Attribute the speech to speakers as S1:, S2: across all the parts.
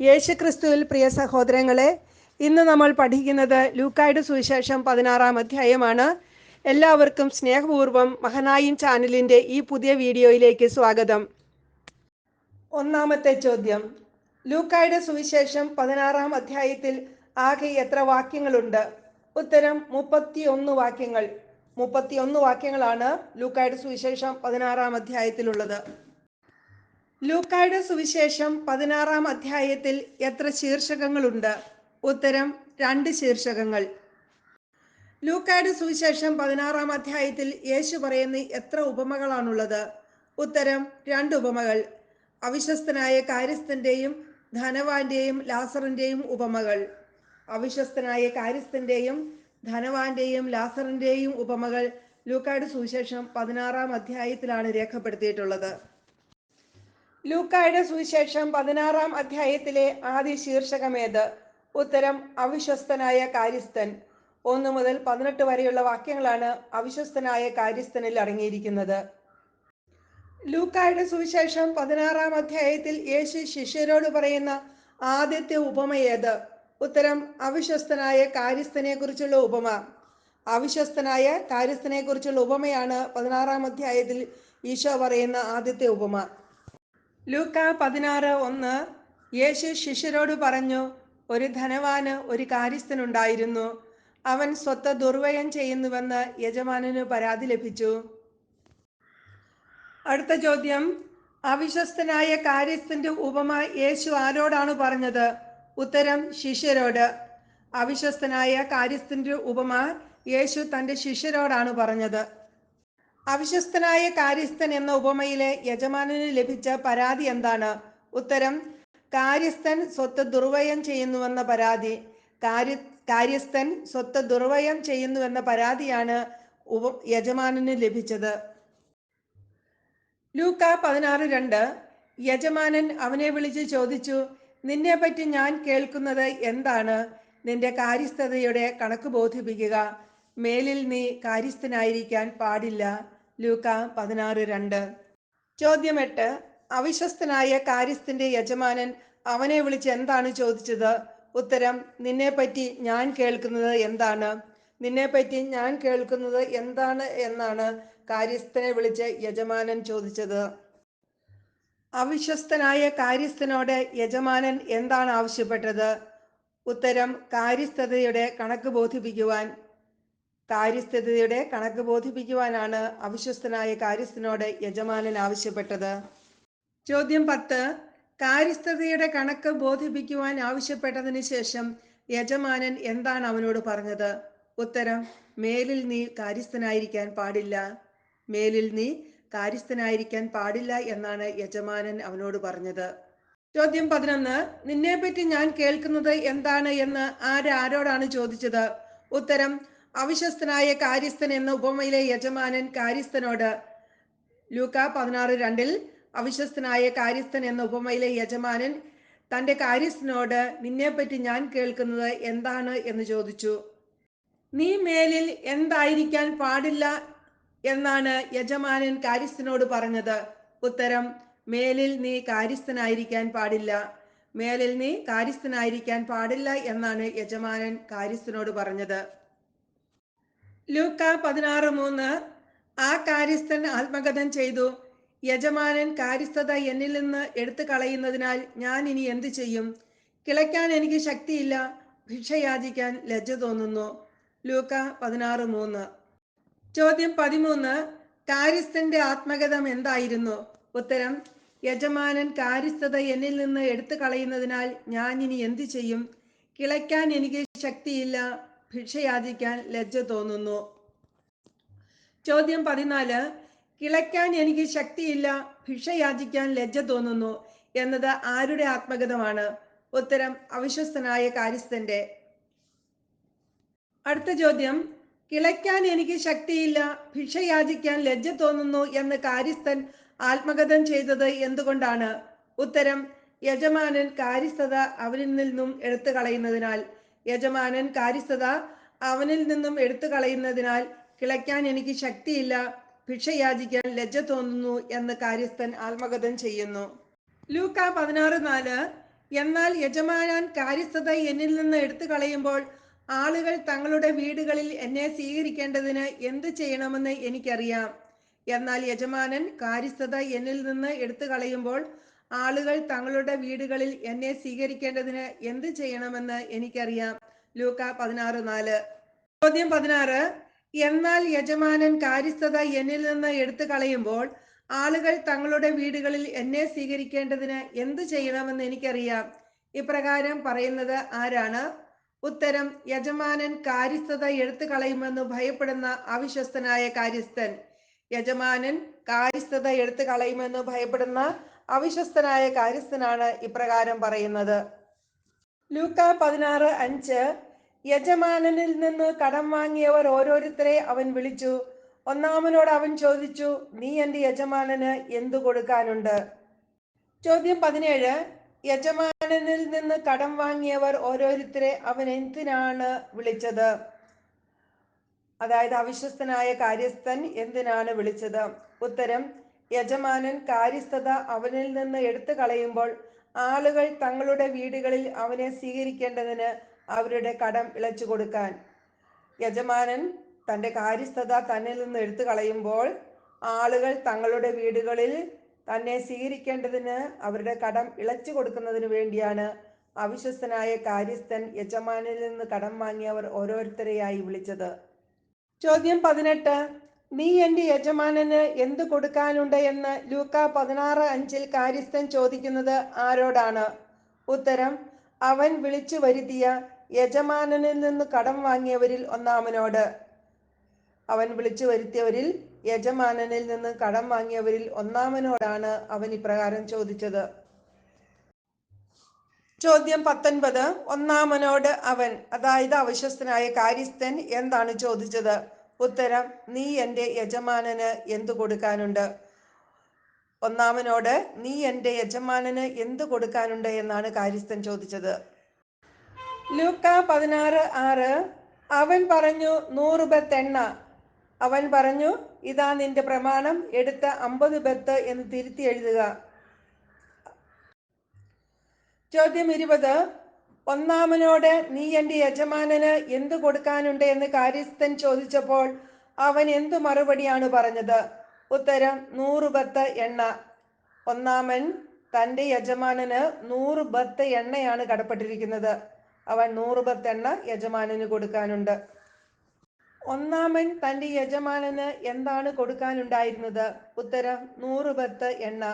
S1: യേശുക്രിസ്തുവിൽ പ്രിയ സഹോദരങ്ങളെ, ഇന്ന് നമ്മൾ പഠിക്കുന്നത് ലൂക്കായുടെ സുവിശേഷം 16 അധ്യായമാണ്. എല്ലാവർക്കും സ്നേഹപൂർവ്വം മഹനായും ചാനലിൻ്റെ ഈ പുതിയ വീഡിയോയിലേക്ക് സ്വാഗതം. ഒന്നാമത്തെ ചോദ്യം: ലൂക്കായുടെ സുവിശേഷം 16 അധ്യായത്തിൽ ആകെ എത്ര വാക്യങ്ങളുണ്ട്? ഉത്തരം 31 വാക്യങ്ങൾ. 31 വാക്യങ്ങളാണ് ലൂക്കായുടെ സുവിശേഷം 16 അധ്യായത്തിലുള്ളത്. ലൂക്കായുടെ സുവിശേഷം 16 അധ്യായത്തിൽ എത്ര ശീർഷകങ്ങളുണ്ട്? ഉത്തരം 2 ശീർഷകങ്ങൾ. ലൂക്കായുടെ സുവിശേഷം 16 അധ്യായത്തിൽ യേശു പറയുന്ന എത്ര ഉപമകളാണുള്ളത്? ഉത്തരം 2 ഉപമകൾ. അവിശ്വസ്തനായ കാര്യസ്ഥന്റെയും ധനവാന്റെയും ലാസറിന്റെയും ഉപമകൾ. അവിശ്വസ്തനായ കാര്യസ്ഥന്റെയും ധനവാന്റെയും ലാസറിന്റെയും ഉപമകൾ ലൂക്കായുടെ സുവിശേഷം 16 അധ്യായത്തിലാണ് രേഖപ്പെടുത്തിയിട്ടുള്ളത്. ലൂക്കായുടെ സുവിശേഷം 16 അധ്യായത്തിലെ ആദ്യ ശീർഷകമേത്? ഉത്തരം അവിശ്വസ്തനായ കാര്യസ്ഥൻ. 1 മുതൽ 18 വരെയുള്ള വാക്യങ്ങളാണ് അവിശ്വസ്തനായ കാര്യസ്ഥനിൽ അടങ്ങിയിരിക്കുന്നത്. ലൂക്കായുടെ സുവിശേഷം 16 അധ്യായത്തിൽ യേശു ശിഷ്യരോട് പറയുന്ന ആദ്യത്തെ ഉപമ ഏത്? ഉത്തരം അവിശ്വസ്തനായ കാര്യസ്ഥനെ കുറിച്ചുള്ള ഉപമ. അവിശ്വസ്തനായ കാര്യസ്ഥനെ കുറിച്ചുള്ള ഉപമയാണ് 16 അധ്യായത്തിൽ ഈശോ പറയുന്ന ആദ്യത്തെ ഉപമ. ലൂക്ക 16:1 യേശു ശിഷ്യരോട് പറഞ്ഞു: ഒരു ധനവാന് ഒരു കാര്യസ്ഥനുണ്ടായിരുന്നു. അവൻ സ്വത്ത് ദുർവ്യയം ചെയ്യുന്നുവെന്ന് യജമാനന് പരാതി ലഭിച്ചു. അടുത്ത ചോദ്യം: അവിശ്വസ്തനായ കാര്യസ്ഥന്റെ ഉപമ യേശു ആരോടാണ് പറഞ്ഞത്? ഉത്തരം ശിഷ്യരോട്. അവിശ്വസ്തനായ കാര്യസ്ഥന്റെ ഉപമ യേശു തൻ്റെ ശിഷ്യരോടാണ് പറഞ്ഞത്. അവിശ്വസ്തനായ കാര്യസ്ഥൻ എന്ന ഉപമയിലെ യജമാനന് ലഭിച്ച പരാതി എന്താണ്? ഉത്തരം കാര്യസ്ഥൻ സ്വത്ത് ദുർവ്യയം ചെയ്യുന്നുവെന്ന പരാതി. കാര്യസ്ഥൻ സ്വത്ത് ദുർവ്യയം ചെയ്യുന്നുവെന്ന പരാതിയാണ് യജമാനന് ലഭിച്ചത്. ലൂക്ക 16:2 യജമാനൻ അവനെ വിളിച്ച് ചോദിച്ചു: നിന്നെപ്പറ്റി ഞാൻ കേൾക്കുന്നത് എന്താണ്? നിന്റെ കാര്യസ്ഥതയുടെ കണക്ക് ബോധിപ്പിക്കുക. മേലിൽ നീ കാര്യസ്ഥനായിരിക്കാൻ പാടില്ല. ലൂക്ക 16:2. ചോദ്യം 8 അവിശ്വസ്തനായ കാര്യസ്ഥന്റെ യജമാനൻ അവനെ വിളിച്ച് എന്താണ് ചോദിച്ചത്? ഉത്തരം നിന്നെപ്പറ്റി ഞാൻ കേൾക്കുന്നത് എന്താണ്? നിന്നെപ്പറ്റി ഞാൻ കേൾക്കുന്നത് എന്താണ് എന്നാണ് കാര്യസ്ഥനെ വിളിച്ച് യജമാനൻ ചോദിച്ചത്. അവിശ്വസ്തനായ കാര്യസ്ഥനോട് യജമാനൻ എന്താണ് ആവശ്യപ്പെട്ടത്? ഉത്തരം കാര്യസ്ഥതയുടെ കണക്ക് ബോധിപ്പിക്കുവാൻ. കാര്യസ്ഥതയുടെ കണക്ക് ബോധിപ്പിക്കുവാനാണ് അവിശ്വസ്തനായ കാര്യസ്ഥനോട് യജമാനൻ ആവശ്യപ്പെട്ടത്. ചോദ്യം 10 കാര്യസ്ഥതയുടെ കണക്ക് ബോധിപ്പിക്കുവാൻ ആവശ്യപ്പെട്ടതിന് ശേഷം യജമാനൻ എന്താണ് അവനോട് പറഞ്ഞത്? ഉത്തരം മേലിൽ നീ കാര്യസ്ഥനായിരിക്കാൻ പാടില്ല. മേലിൽ നീ കാര്യസ്ഥനായിരിക്കാൻ പാടില്ല എന്നാണ് യജമാനൻ അവനോട് പറഞ്ഞത്. ചോദ്യം 11 നിന്നെപ്പറ്റി ഞാൻ കേൾക്കുന്നത് എന്താണ് എന്ന് ആരോടാണ് ചോദിച്ചത്? ഉത്തരം അവിശ്വസ്തനായ കാര്യസ്ഥൻ എന്ന ഉപമയിലെ യജമാനൻ കാര്യസ്ഥനോട്. ലൂക്ക 16:2 അവിശ്വസ്തനായ കാര്യസ്ഥൻ എന്ന ഉപമയിലെ യജമാനൻ തൻ്റെ കാര്യസ്ഥനോട് നിന്നെപ്പറ്റി ഞാൻ കേൾക്കുന്നത് എന്താണ് എന്ന് ചോദിച്ചു. നീ മേലിൽ എന്തായിരിക്കാൻ പാടില്ല എന്നാണ് യജമാനൻ കാര്യസ്ഥനോട് പറഞ്ഞത്? ഉത്തരം മേലിൽ നീ കാര്യസ്ഥനായിരിക്കാൻ പാടില്ല. മേലിൽ നീ കാര്യസ്ഥനായിരിക്കാൻ പാടില്ല എന്നാണ് യജമാനൻ കാര്യസ്ഥനോട് പറഞ്ഞത്. ലൂക്ക 16:3 ആ കാര്യസ്ഥൻ ആത്മകഥനം ചെയ്തു: യജമാനൻ കാര്യസ്ഥത എന്നിൽ നിന്ന് എടുത്തു കളയുന്നതിനാൽ ഞാൻ ഇനി എന്ത് ചെയ്യും? കിളയ്ക്കാൻ എനിക്ക് ശക്തിയില്ല, ഭിക്ഷ യാചിക്കാൻ ലജ്ജ തോന്നുന്നു. ലൂക്ക 16:3. ചോദ്യം 13 കാര്യസ്ഥന്റെ ആത്മകഥം എന്തായിരുന്നു? ഉത്തരം യജമാനൻ കാര്യസ്ഥത എന്നിൽ നിന്ന് എടുത്തു കളയുന്നതിനാൽ ഞാൻ ഇനി എന്ത് ചെയ്യും? കിളയ്ക്കാൻ എനിക്ക് ശക്തിയില്ല, ഭിക്ഷ യാചിക്കാൻ ലജ്ജ തോന്നുന്നു. ചോദ്യം 14 കിളയ്ക്കാൻ എനിക്ക് ശക്തിയില്ല, ഭിക്ഷ യാചിക്കാൻ ലജ്ജ തോന്നുന്നു എന്നത് ആരുടെ ആത്മകഥമാണ്? ഉത്തരം അവിശ്വസ്തനായ കാര്യസ്ഥന്റെ. അടുത്ത ചോദ്യം കിളയ്ക്കാൻ എനിക്ക് ശക്തിയില്ല, ഭിക്ഷ യാചിക്കാൻ ലജ്ജ തോന്നുന്നു എന്ന് കാര്യസ്ഥൻ ആത്മകഥനം ചെയ്തത് എന്തുകൊണ്ടാണ്? ഉത്തരം യജമാനൻ കാര്യസ്ഥത അവനിൽ നിന്നും എടുത്തു കളയുന്നതിനാൽ. യജമാനൻ കാര്യസ്ഥത അവനിൽ നിന്നും എടുത്തു കളയുന്നതിനാൽ കിളയ്ക്കാൻ എനിക്ക് ശക്തിയില്ല, ഭിക്ഷ യാചിക്കാൻ ലജ്ജ തോന്നുന്നു എന്ന് കാര്യസ്ഥൻ ആത്മകഥനം ചെയ്യുന്നു. ലൂക്ക 16:4 എന്നാൽ യജമാനൻ കാര്യസ്ഥത എന്നിൽ നിന്ന് എടുത്തു കളയുമ്പോൾ ആളുകൾ തങ്ങളുടെ വീടുകളിൽ എന്നെ സ്വീകരിക്കേണ്ടതിന് എന്ത് ചെയ്യണമെന്ന് എനിക്കറിയാം. എന്നാൽ യജമാനൻ കാര്യസ്ഥത എന്നിൽ നിന്ന് എടുത്തു കളയുമ്പോൾ ആളുകൾ തങ്ങളുടെ വീടുകളിൽ എന്നെ സ്വീകരിക്കേണ്ടതിന് എന്ത് ചെയ്യണമെന്ന് എനിക്കറിയാം. ലൂക്ക 16:4. ചോദ്യം 16. എന്നാൽ യജമാനൻ കാര്യസ്ഥത എന്നിൽ നിന്ന് എടുത്തു കളയുമ്പോൾ ആളുകൾ തങ്ങളുടെ വീടുകളിൽ എന്നെ സ്വീകരിക്കേണ്ടതിന് എന്ത് ചെയ്യണമെന്ന് എനിക്കറിയാം. ഇപ്രകാരം പറയുന്നത് ആരാണ്? ഉത്തരം: യജമാനൻ കാര്യസ്ഥത എടുത്തു കളയുമെന്ന് ഭയപ്പെടുന്ന അവിശ്വസ്തനായ കാര്യസ്ഥൻ. യജമാനൻ കാര്യസ്ഥത എടുത്തു കളയുമെന്ന് ഭയപ്പെടുന്ന അവിശ്വസ്തനായ കാര്യസ്ഥനാണ് ഇപ്രകാരം പറയുന്നത്. ലൂക്ക 16:5. യജമാനനിൽ നിന്ന് കടം വാങ്ങിയവർ ഓരോരുത്തരെ അവൻ വിളിച്ചു. ഒന്നാമനോട് അവൻ ചോദിച്ചു, നീ എൻ്റെ യജമാനന് എന്തു കൊടുക്കാനുണ്ട്? ചോദ്യം 17. യജമാനനിൽ നിന്ന് കടം വാങ്ങിയവർ ഓരോരുത്തരെ അവൻ എന്തിനാണ് വിളിച്ചത്? അതായത് അവിശ്വസ്തനായ കാര്യസ്ഥൻ എന്തിനാണ് വിളിച്ചത്? ഉത്തരം: യജമാനൻ കാര്യസ്ഥത അവനിൽ നിന്ന് എടുത്തു കളയുമ്പോൾ ആളുകൾ തങ്ങളുടെ വീടുകളിൽ അവനെ സ്വീകരിക്കേണ്ടതിന് അവരുടെ കടം ഇളച്ചു കൊടുക്കാൻ. യജമാനൻ തൻ്റെ കാര്യസ്ഥത തന്നിൽ നിന്ന് എടുത്തു കളയുമ്പോൾ ആളുകൾ തങ്ങളുടെ വീടുകളിൽ തന്നെ സ്വീകരിക്കേണ്ടതിന് അവരുടെ കടം ഇളച്ചു കൊടുക്കുന്നതിന് വേണ്ടിയാണ് അവിശ്വസ്തനായ കാര്യസ്ഥൻ യജമാനിൽ നിന്ന് കടം വാങ്ങിയവർ ഓരോരുത്തരെയായി വിളിച്ചത്. ചോദ്യം 18. നീ എൻ്റെ യജമാനന് എന്തു കൊടുക്കാനുണ്ട് എന്ന് ലൂക്ക 16:5 കാര്യസ്ഥൻ ചോദിക്കുന്നത് ആരോടാണ്? ഉത്തരം: അവൻ വിളിച്ചു വരുത്തിയ യജമാനനിൽ നിന്ന് കടം വാങ്ങിയവരിൽ ഒന്നാമനോട്. അവൻ വിളിച്ചു വരുത്തിയവരിൽ യജമാനനിൽ നിന്ന് കടം വാങ്ങിയവരിൽ ഒന്നാമനോടാണ് അവൻ ഇപ്രകാരം ചോദിച്ചത്. ചോദ്യം 19. ഒന്നാമനോട് അവൻ, അതായത് അവിശ്വസ്തനായ കാര്യസ്ഥൻ, എന്താണ് ചോദിച്ചത്? ഉത്തരം: നീ എൻ്റെ യജമാനന് എന്തു കൊടുക്കാനുണ്ട്? ഒന്നാമനോട് നീ എൻ്റെ യജമാനന് എന്തു കൊടുക്കാനുണ്ട് എന്നാണ് കാര്യസ്ഥൻ ചോദിച്ചത്. ലൂക്ക 16:6. അവൻ പറഞ്ഞു, 100 ബത്ത് എണ്ണ. അവൻ പറഞ്ഞു, ഇതാ നിന്റെ പ്രമാണം, എടുത്ത് 50 ബത്ത് എന്ന് തിരുത്തി എഴുതുക. ചോദ്യം 20. ഒന്നാമനോട് നീ എൻ്റെ യജമാനന് എന്തു കൊടുക്കാനുണ്ട് എന്ന് കാര്യസ്ഥൻ ചോദിച്ചപ്പോൾ അവൻ എന്തു മറുപടിയാണ് പറഞ്ഞത്? ഉത്തരം: 100 ബത്ത് എണ്ണ. ഒന്നാമൻ തൻ്റെ യജമാനന് 100 ബത്ത് എണ്ണയാണ് കടപ്പെട്ടിരിക്കുന്നത്. അവൻ 100 ബത്ത് എണ്ണ യജമാനന് കൊടുക്കാനുണ്ട്. ഒന്നാമൻ തൻ്റെ യജമാനന് എന്താണ് കൊടുക്കാനുണ്ടായിരുന്നത്? ഉത്തരം: 100 ബത്ത് എണ്ണ.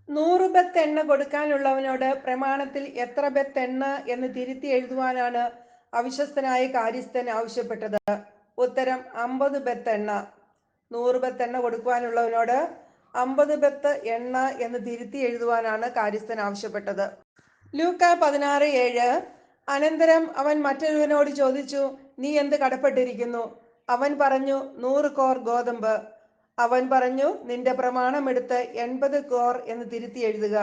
S1: 100 ബത്ത് എണ്ണ കൊടുക്കാനുള്ളവനോട് പ്രമാണത്തിൽ എത്ര ബത്ത് എണ്ണ എന്ന് തിരുത്തി എഴുതുവാനാണ് അവിശ്വസ്തനായ കാര്യസ്ഥൻ ആവശ്യപ്പെട്ടത്? ഉത്തരം: 50 ബത്ത് എണ്ണ. 100 ബത്ത് എണ്ണ കൊടുക്കുവാനുള്ളവനോട് 50 ബത്ത് എണ്ണ എന്ന് തിരുത്തി എഴുതുവാനാണ് കാര്യസ്ഥൻ ആവശ്യപ്പെട്ടത്. ലൂക്ക 16:7. അനന്തരം അവൻ മറ്റൊരുവനോട് ചോദിച്ചു, നീ എന്ത് കടപ്പെട്ടിരിക്കുന്നു? അവൻ പറഞ്ഞു, 100 കോർ ഗോതമ്പ്. അവൻ പറഞ്ഞു, നിന്റെ പ്രമാണം എടുത്ത് 80 കോർ എന്ന് തിരുത്തി എഴുതുക.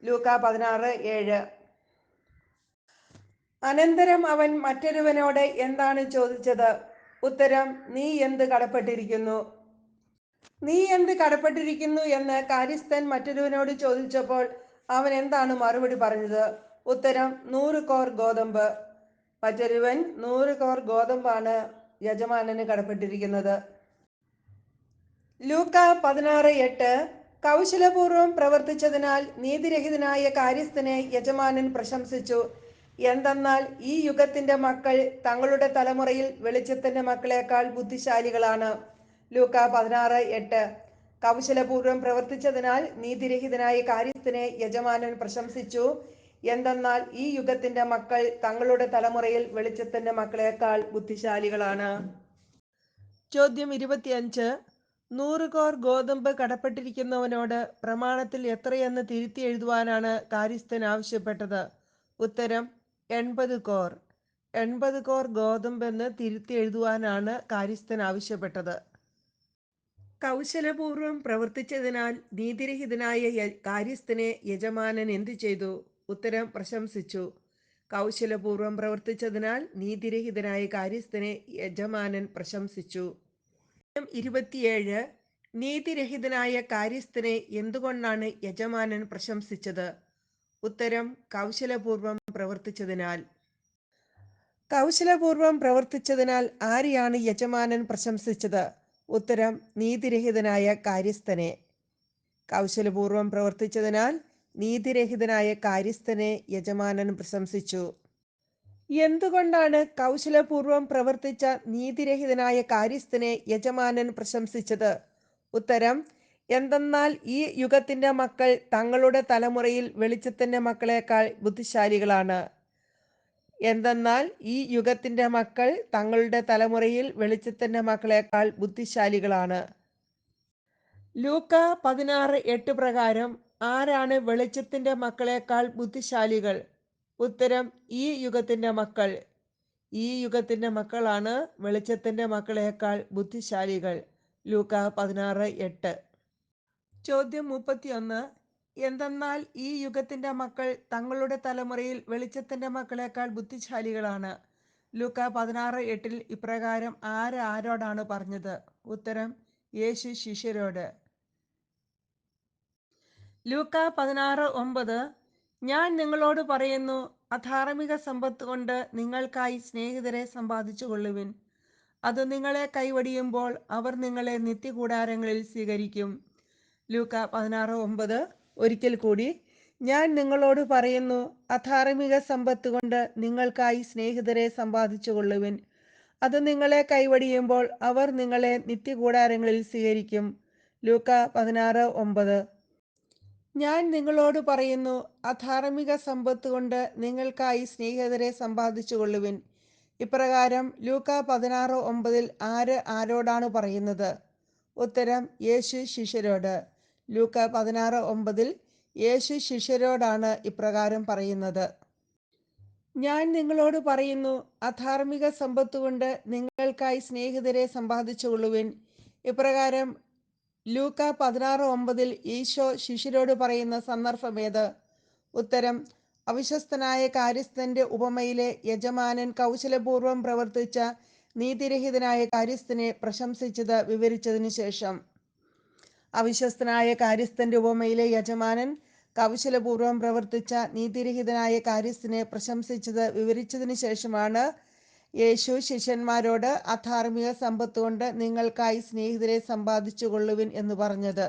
S1: ലൂക്ക 16:7. അനന്തരം അവൻ മറ്റൊരുവനോട് എന്താണ് ചോദിച്ചത്? ഉത്തരം: നീ എന്ത് കടപ്പെട്ടിരിക്കുന്നു? നീ എന്ത് കടപ്പെട്ടിരിക്കുന്നു എന്ന് കാര്യസ്ഥൻ മറ്റൊരുവനോട് ചോദിച്ചപ്പോൾ അവൻ എന്താണ് മറുപടി പറഞ്ഞത്? ഉത്തരം: 100 കോർ ഗോതമ്പ്. മറ്റൊരുവൻ 100 കോർ ഗോതമ്പാണ് യജമാനന് കടപ്പെട്ടിരിക്കുന്നത്. ലൂക്ക 16:8. കൗശലപൂർവം പ്രവർത്തിച്ചതിനാൽ നീതിരഹിതനായ കാര്യസ്ഥനെ യജമാനൻ പ്രശംസിച്ചു. എന്തെന്നാൽ ഈ യുഗത്തിന്റെ മക്കൾ തങ്ങളുടെ തലമുറയിൽ വെളിച്ചത്തിന്റെ മക്കളെക്കാൾ ബുദ്ധിശാലികളാണ്. ലൂക്ക 16:8. കൗശലപൂർവം പ്രവർത്തിച്ചതിനാൽ നീതിരഹിതനായ കാര്യസ്ഥനെ യജമാനൻ പ്രശംസിച്ചു. എന്തെന്നാൽ ഈ യുഗത്തിന്റെ മക്കൾ തങ്ങളുടെ തലമുറയിൽ വെളിച്ചത്തിന്റെ മക്കളെക്കാൾ ബുദ്ധിശാലികളാണ്. ചോദ്യം 25. 100 കോർ ഗോതമ്പ് കടപ്പെട്ടിരിക്കുന്നവനോട് പ്രമാണത്തിൽ എത്രയെന്ന് തിരുത്തി എഴുതുവാനാണ് കാര്യസ്ഥൻ ആവശ്യപ്പെട്ടത്? ഉത്തരം: 80 കോർ. 80 കോർ ഗോതമ്പെന്ന് തിരുത്തി എഴുതുവാനാണ് കാര്യസ്ഥൻ ആവശ്യപ്പെട്ടത്. കൗശലപൂർവം പ്രവർത്തിച്ചതിനാൽ നീതിരഹിതനായ കാര്യസ്ഥനെ യജമാനൻ എന്തു ചെയ്തു? ഉത്തരം: പ്രശംസിച്ചു. കൗശലപൂർവം പ്രവർത്തിച്ചതിനാൽ നീതിരഹിതനായ കാര്യസ്ഥനെ യജമാനൻ പ്രശംസിച്ചു. 27. നീതിരഹിതനായ കാര്യസ്ഥനെ എന്തുകൊണ്ടാണ് യജമാനൻ പ്രശംസിച്ചത്? ഉത്തരം കൗശലപൂർവം പ്രവർത്തിച്ചതിനാൽ. കൗശലപൂർവം പ്രവർത്തിച്ചതിനാൽ ആരെയാണ് യജമാനൻ പ്രശംസിച്ചത്? ഉത്തരം നീതിരഹിതനായ കാര്യസ്ഥനെ. കൗശലപൂർവം പ്രവർത്തിച്ചതിനാൽ നീതിരഹിതനായ കാര്യസ്ഥനെ യജമാനൻ പ്രശംസിച്ചു. എന്തുകൊണ്ടാണ് കൗശലപൂർവം പ്രവർത്തിച്ച നീതിരഹിതനായ കാര്യസ്ഥനെ യജമാനൻ പ്രശംസിച്ചത്? ഉത്തരം എന്തെന്നാൽ ഈ യുഗത്തിന്റെ മക്കൾ തങ്ങളുടെ തലമുറയിൽ വെളിച്ചത്തിന്റെ മക്കളെക്കാൾ ബുദ്ധിശാലികളാണ്. എന്തെന്നാൽ ഈ യുഗത്തിന്റെ മക്കൾ തങ്ങളുടെ തലമുറയിൽ വെളിച്ചത്തിന്റെ മക്കളെക്കാൾ ബുദ്ധിശാലികളാണ്. ലൂക്ക 16:8 പ്രകാരം ആരാണ് വെളിച്ചത്തിന്റെ മക്കളെക്കാൾ ബുദ്ധിശാലികൾ? ഉത്തരം ഈ യുഗത്തിന്റെ മക്കൾ. ഈ യുഗത്തിന്റെ മക്കളാണ് വെളിച്ചത്തിന്റെ മക്കളെക്കാൾ ബുദ്ധിശാലികൾ. ലൂക്ക 16:8. ചോദ്യം 31. എന്തെന്നാൽ ഈ യുഗത്തിന്റെ മക്കൾ തങ്ങളുടെ തലമുറയിൽ വെളിച്ചത്തിന്റെ മക്കളെക്കാൾ ബുദ്ധിശാലികളാണ്. ലൂക്ക 16:8 ഇപ്രകാരം ആരോടാണ് പറഞ്ഞത്? ഉത്തരം യേശു ശിഷ്യരോട്. ലൂക്ക 16:9. ഞാൻ നിങ്ങളോട് പറയുന്നു, അധാർമിക സമ്പത്ത് കൊണ്ട് നിങ്ങൾക്കായി സ്നേഹിതരെ സമ്പാദിച്ചു കൊള്ളുവിൻ. അത് നിങ്ങളെ കൈവടിയുമ്പോൾ അവർ നിങ്ങളെ നിത്യകൂടാരങ്ങളിൽ സ്വീകരിക്കും. ലൂക്ക 16:9 ഒരിക്കൽ കൂടി. ഞാൻ നിങ്ങളോട് പറയുന്നു, അധാർമിക സമ്പത്ത് കൊണ്ട് നിങ്ങൾക്കായി സ്നേഹിതരെ സമ്പാദിച്ചു കൊള്ളുവിൻ. അത് നിങ്ങളെ കൈവടിയുമ്പോൾ അവർ നിങ്ങളെ നിത്യകൂടാരങ്ങളിൽ സ്വീകരിക്കും. ലൂക്ക 16:9. ഞാൻ നിങ്ങളോട് പറയുന്നു, അധാർമിക സമ്പത്ത് കൊണ്ട് നിങ്ങൾക്കായി സ്നേഹിതരെ സമ്പാദിച്ചു കൊള്ളുവിൻ. ഇപ്രകാരം ലൂക്ക 16:9 ആരോടാണ് പറയുന്നത്? ഉത്തരം യേശു ശിഷ്യരോട്. ലൂക്ക 16:9 യേശു ശിഷ്യരോടാണ് ഇപ്രകാരം പറയുന്നത്. ഞാൻ നിങ്ങളോട് പറയുന്നു, അധാർമിക സമ്പത്ത് കൊണ്ട് നിങ്ങൾക്കായി സ്നേഹിതരെ സമ്പാദിച്ചു കൊള്ളുവിൻ. ഇപ്രകാരം ലൂക്ക 16:9 ഈശോ ശിഷ്യരോട് പറയുന്ന സന്ദർഭമേത്? ഉത്തരം അവിശ്വസ്തനായ കാര്യസ്ഥന്റെ ഉപമയിലെ യജമാനൻ കൗശലപൂർവം പ്രവർത്തിച്ച നീതിരഹിതനായ കാര്യസ്ഥനെ പ്രശംസിച്ചത് വിവരിച്ചതിനു ശേഷം. അവിശ്വസ്തനായ കാര്യസ്ഥന്റെ ഉപമയിലെ യജമാനൻ കൗശലപൂർവം പ്രവർത്തിച്ച നീതിരഹിതനായ കാര്യസ്ഥനെ പ്രശംസിച്ചത് വിവരിച്ചതിനു ശേഷമാണ് യേശു ശിഷ്യന്മാരോട് അധാർമിക സമ്പത്ത് കൊണ്ട് നിങ്ങൾക്കായി സ്നേഹിതരെ സമ്പാദിച്ചു കൊള്ളുവിൻ എന്ന് പറഞ്ഞത്.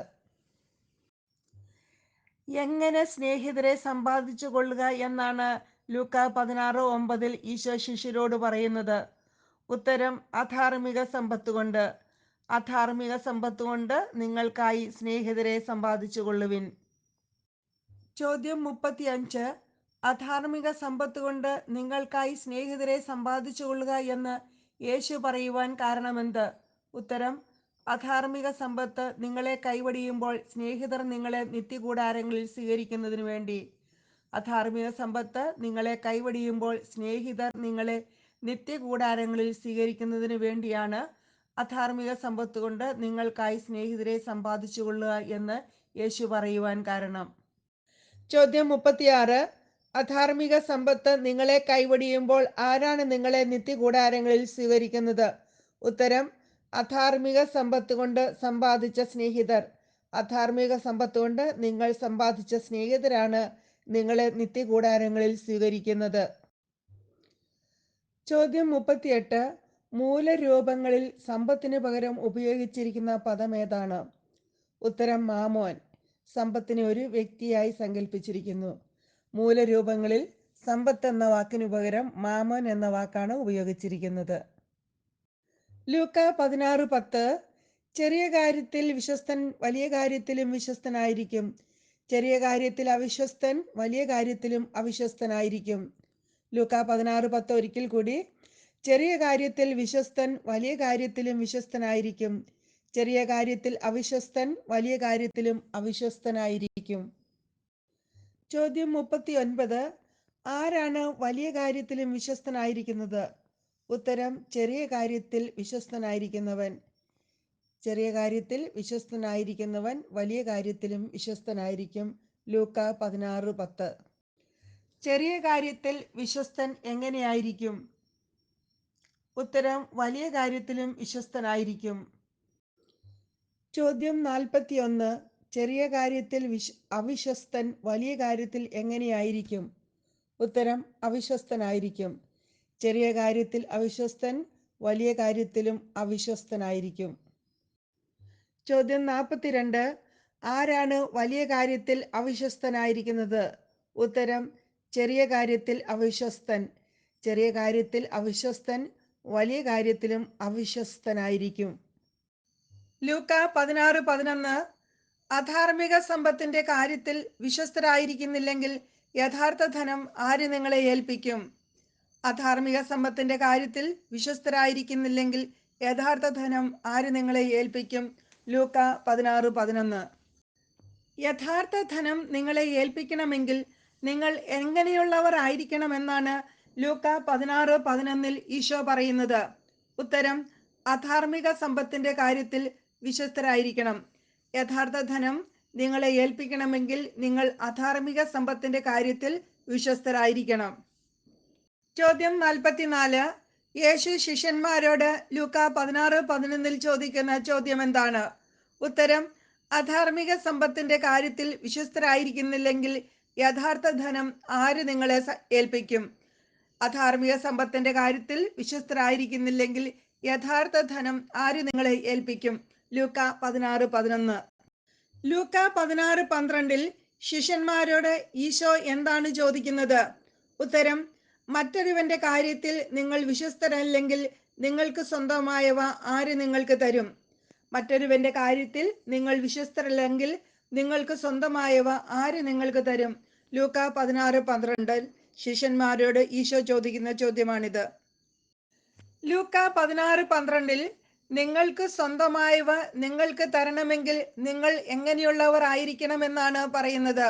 S1: എങ്ങനെ സ്നേഹിതരെ സമ്പാദിച്ചു കൊള്ളുക എന്നാണ് ലൂക്ക 16:9 ഈശോ ശിഷ്യരോട് പറയുന്നത്? ഉത്തരം അധാർമിക സമ്പത്ത് കൊണ്ട്. അധാർമിക സമ്പത്ത് കൊണ്ട് നിങ്ങൾക്കായി സ്നേഹിതരെ സമ്പാദിച്ചു കൊള്ളുവിൻ. ചോദ്യം 35. അധാർമിക സമ്പത്ത് കൊണ്ട് നിങ്ങൾക്കായി സ്നേഹിതരെ സമ്പാദിച്ചു കൊള്ളുക എന്ന് യേശു പറയുവാൻ കാരണമെന്ത്? ഉത്തരം അധാർമിക സമ്പത്ത് നിങ്ങളെ കൈവടിയുമ്പോൾ സ്നേഹിതർ നിങ്ങളെ നിത്യകൂടാരങ്ങളിൽ സ്വീകരിക്കുന്നതിന് വേണ്ടി. അധാർമിക സമ്പത്ത് നിങ്ങളെ കൈവടിയുമ്പോൾ സ്നേഹിതർ നിങ്ങളെ നിത്യകൂടാരങ്ങളിൽ സ്വീകരിക്കുന്നതിന് വേണ്ടിയാണ് അധാർമിക സമ്പത്ത് കൊണ്ട് നിങ്ങൾക്കായി സ്നേഹിതരെ സമ്പാദിച്ചു കൊള്ളുക എന്ന് യേശു പറയുവാൻ കാരണം. ചോദ്യം 36. അധാർമിക സമ്പത്ത് നിങ്ങളെ കൈവടിയുമ്പോൾ ആരാണ് നിങ്ങളെ നിത്യകൂടാരങ്ങളിൽ സ്വീകരിക്കുന്നത്? ഉത്തരം അധാർമിക സമ്പത്ത് കൊണ്ട് സമ്പാദിച്ച സ്നേഹിതർ. അധാർമിക സമ്പത്ത് കൊണ്ട് നിങ്ങൾ സമ്പാദിച്ച സ്നേഹിതരാണ് നിങ്ങളെ നിത്യകൂടാരങ്ങളിൽ സ്വീകരിക്കുന്നത്. ചോദ്യം 38. മൂലരൂപങ്ങളിൽ സമ്പത്തിന് പകരം ഉപയോഗിച്ചിരിക്കുന്ന പദം ഏതാണ്? ഉത്തരം മാമോൻ. സമ്പത്തിനെ ഒരു വ്യക്തിയായി സങ്കല്പിച്ചിരിക്കുന്നു. മൂലരൂപങ്ങളിൽ സമ്പത്ത് എന്ന വാക്കിനു പകരം മാമോൻ എന്ന വാക്കാണ് ഉപയോഗിച്ചിരിക്കുന്നത്. ലൂക്ക 16:10. ചെറിയ കാര്യത്തിൽ വിശ്വസ്തൻ വലിയ കാര്യത്തിലും വിശ്വസ്തനായിരിക്കും. ചെറിയ കാര്യത്തിൽ അവിശ്വസ്തൻ വലിയ കാര്യത്തിലും അവിശ്വസ്തനായിരിക്കും. ലൂക്ക 16:10 ഒരിക്കൽ കൂടി. ചെറിയ കാര്യത്തിൽ വിശ്വസ്തൻ വലിയ കാര്യത്തിലും വിശ്വസ്തനായിരിക്കും. ചെറിയ കാര്യത്തിൽ അവിശ്വസ്തൻ വലിയ കാര്യത്തിലും അവിശ്വസ്തനായിരിക്കും. ചോദ്യം 39. ആരാണ് വലിയ കാര്യത്തിലും വിശ്വസ്തനായിരിക്കുന്നത്? ഉത്തരം ചെറിയ കാര്യത്തിൽ വിശ്വസ്തനായിരിക്കുന്നവൻ. ചെറിയ കാര്യത്തിൽ വിശ്വസ്തനായിരിക്കുന്നവൻ വലിയ കാര്യത്തിലും വിശ്വസ്തനായിരിക്കും. ലൂക്ക 16:10. ചെറിയ കാര്യത്തിൽ വിശ്വസ്തൻ എങ്ങനെയായിരിക്കും? ഉത്തരം വലിയ കാര്യത്തിലും വിശ്വസ്തനായിരിക്കും. ചോദ്യം 41. ചെറിയ കാര്യത്തിൽ അവിശ്വസ്തൻ വലിയ കാര്യത്തിൽ എങ്ങനെയായിരിക്കും? ഉത്തരം: അവിശ്വസ്തനായിരിക്കും. ചെറിയ കാര്യത്തിൽ അവിശ്വസ്തൻ വലിയ കാര്യത്തിലും അവിശ്വസ്തനായിരിക്കും. ചോദ്യം 42. ആരാണ് വലിയ കാര്യത്തിൽ അവിശ്വസ്തനായിരിക്കുന്നത്? ഉത്തരം: ചെറിയ കാര്യത്തിൽ അവിശ്വസ്തൻ. ചെറിയ കാര്യത്തിൽ അവിശ്വസ്തൻ വലിയ കാര്യത്തിലും അവിശ്വസ്തനായിരിക്കും. ലൂക്ക 16:11. അധാർമിക സമ്പത്തിന്റെ കാര്യത്തിൽ വിശ്വസ്തരായിരിക്കുന്നില്ലെങ്കിൽ യഥാർത്ഥ ധനം ആര് നിങ്ങളെ ഏൽപ്പിക്കും? അധാർമിക സമ്പത്തിന്റെ കാര്യത്തിൽ വിശ്വസ്തരായിരിക്കുന്നില്ലെങ്കിൽ യഥാർത്ഥ ധനം ആര് നിങ്ങളെ ഏൽപ്പിക്കും? ലൂക്ക 16:11. യഥാർത്ഥ ധനം നിങ്ങളെ ഏൽപ്പിക്കണമെങ്കിൽ നിങ്ങൾ എങ്ങനെയുള്ളവർ ആയിരിക്കണമെന്നാണ് ലൂക്ക 16:11 ഈശോ പറയുന്നത്? ഉത്തരം: അധാർമിക സമ്പത്തിന്റെ കാര്യത്തിൽ വിശ്വസ്തരായിരിക്കണം. യഥാർത്ഥ ധനം നിങ്ങളെ ഏൽപ്പിക്കണമെങ്കിൽ നിങ്ങൾ അധാർമിക സമ്പത്തിന്റെ കാര്യത്തിൽ വിശ്വസ്തരായിരിക്കണം. ചോദ്യം 44. യേശു ശിഷ്യന്മാരോട് ലൂക്ക 16:11 ചോദിക്കുന്ന ചോദ്യം എന്താണ്? ഉത്തരം: അധാർമിക സമ്പത്തിന്റെ കാര്യത്തിൽ വിശ്വസ്തരായിരിക്കുന്നില്ലെങ്കിൽ യഥാർത്ഥ ധനം ആര് നിങ്ങളെ ഏൽപ്പിക്കും? അധാർമിക സമ്പത്തിന്റെ കാര്യത്തിൽ വിശ്വസ്തരായിരിക്കുന്നില്ലെങ്കിൽ യഥാർത്ഥ ധനം ആര് നിങ്ങളെ ഏൽപ്പിക്കും? ലൂക്ക 16:11. ലൂക്ക 16:12 ശിഷ്യന്മാരോട് ഈശോ എന്താണ് ചോദിക്കുന്നത്? ഉത്തരം: മറ്റൊരുവന്റെ കാര്യത്തിൽ നിങ്ങൾ വിശ്വസ്തരല്ലെങ്കിൽ നിങ്ങൾക്ക് സ്വന്തമായവ ആര് നിങ്ങൾക്ക് തരും? മറ്റൊരുവന്റെ കാര്യത്തിൽ നിങ്ങൾ വിശ്വസ്തരല്ലെങ്കിൽ നിങ്ങൾക്ക് സ്വന്തമായവ ആര് നിങ്ങൾക്ക് തരും? ലൂക്ക 16:12 ശിഷ്യന്മാരോട് ഈശോ ചോദിക്കുന്ന ചോദ്യമാണിത്. ലൂക്ക 16:12 നിങ്ങൾക്ക് സ്വന്തമായവ നിങ്ങൾക്ക് തരണമെങ്കിൽ നിങ്ങൾ എങ്ങനെയുള്ളവർ ആയിരിക്കണമെന്നാണ് പറയുന്നത്?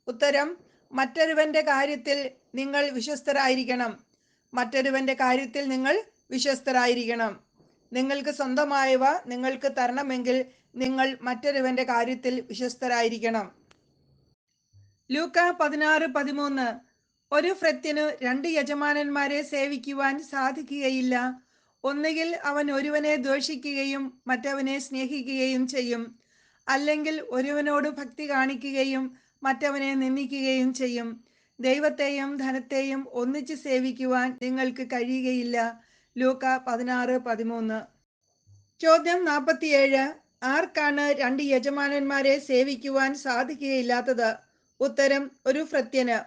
S1: ഉത്തരം: മറ്റൊരുവന്റെ കാര്യത്തിൽ നിങ്ങൾ വിശ്വസ്തരായിരിക്കണം. മറ്റൊരുവന്റെ കാര്യത്തിൽ നിങ്ങൾ വിശ്വസ്തരായിരിക്കണം. നിങ്ങൾക്ക് സ്വന്തമായവ നിങ്ങൾക്ക് തരണമെങ്കിൽ നിങ്ങൾ മറ്റൊരുവന്റെ കാര്യത്തിൽ വിശ്വസ്തരായിരിക്കണം. ലൂക്ക 16:13 ഒരു ഭൃത്യനു 2 യജമാനന്മാരെ സേവിക്കുവാൻ സാധിക്കുകയില്ല. ഒന്നുകിൽ അവൻ ഒരുവനെ ദ്വേഷിക്കുകയും മറ്റവനെ സ്നേഹിക്കുകയും ചെയ്യും, അല്ലെങ്കിൽ ഒരുവനോട് ഭക്തി കാണിക്കുകയും മറ്റവനെ നിന്ദിക്കുകയും ചെയ്യും. ദൈവത്തെയും ധനത്തെയും ഒന്നിച്ച് സേവിക്കുവാൻ നിങ്ങൾക്ക് കഴിയുകയില്ല. ലൂക്ക 16:13. ചോദ്യം 47. ആർക്കാണ് 2 യജമാനന്മാരെ സേവിക്കുവാൻ സാധിക്കുകയില്ലാത്തത്? ഉത്തരം: ഒരു ഭൃത്യന്.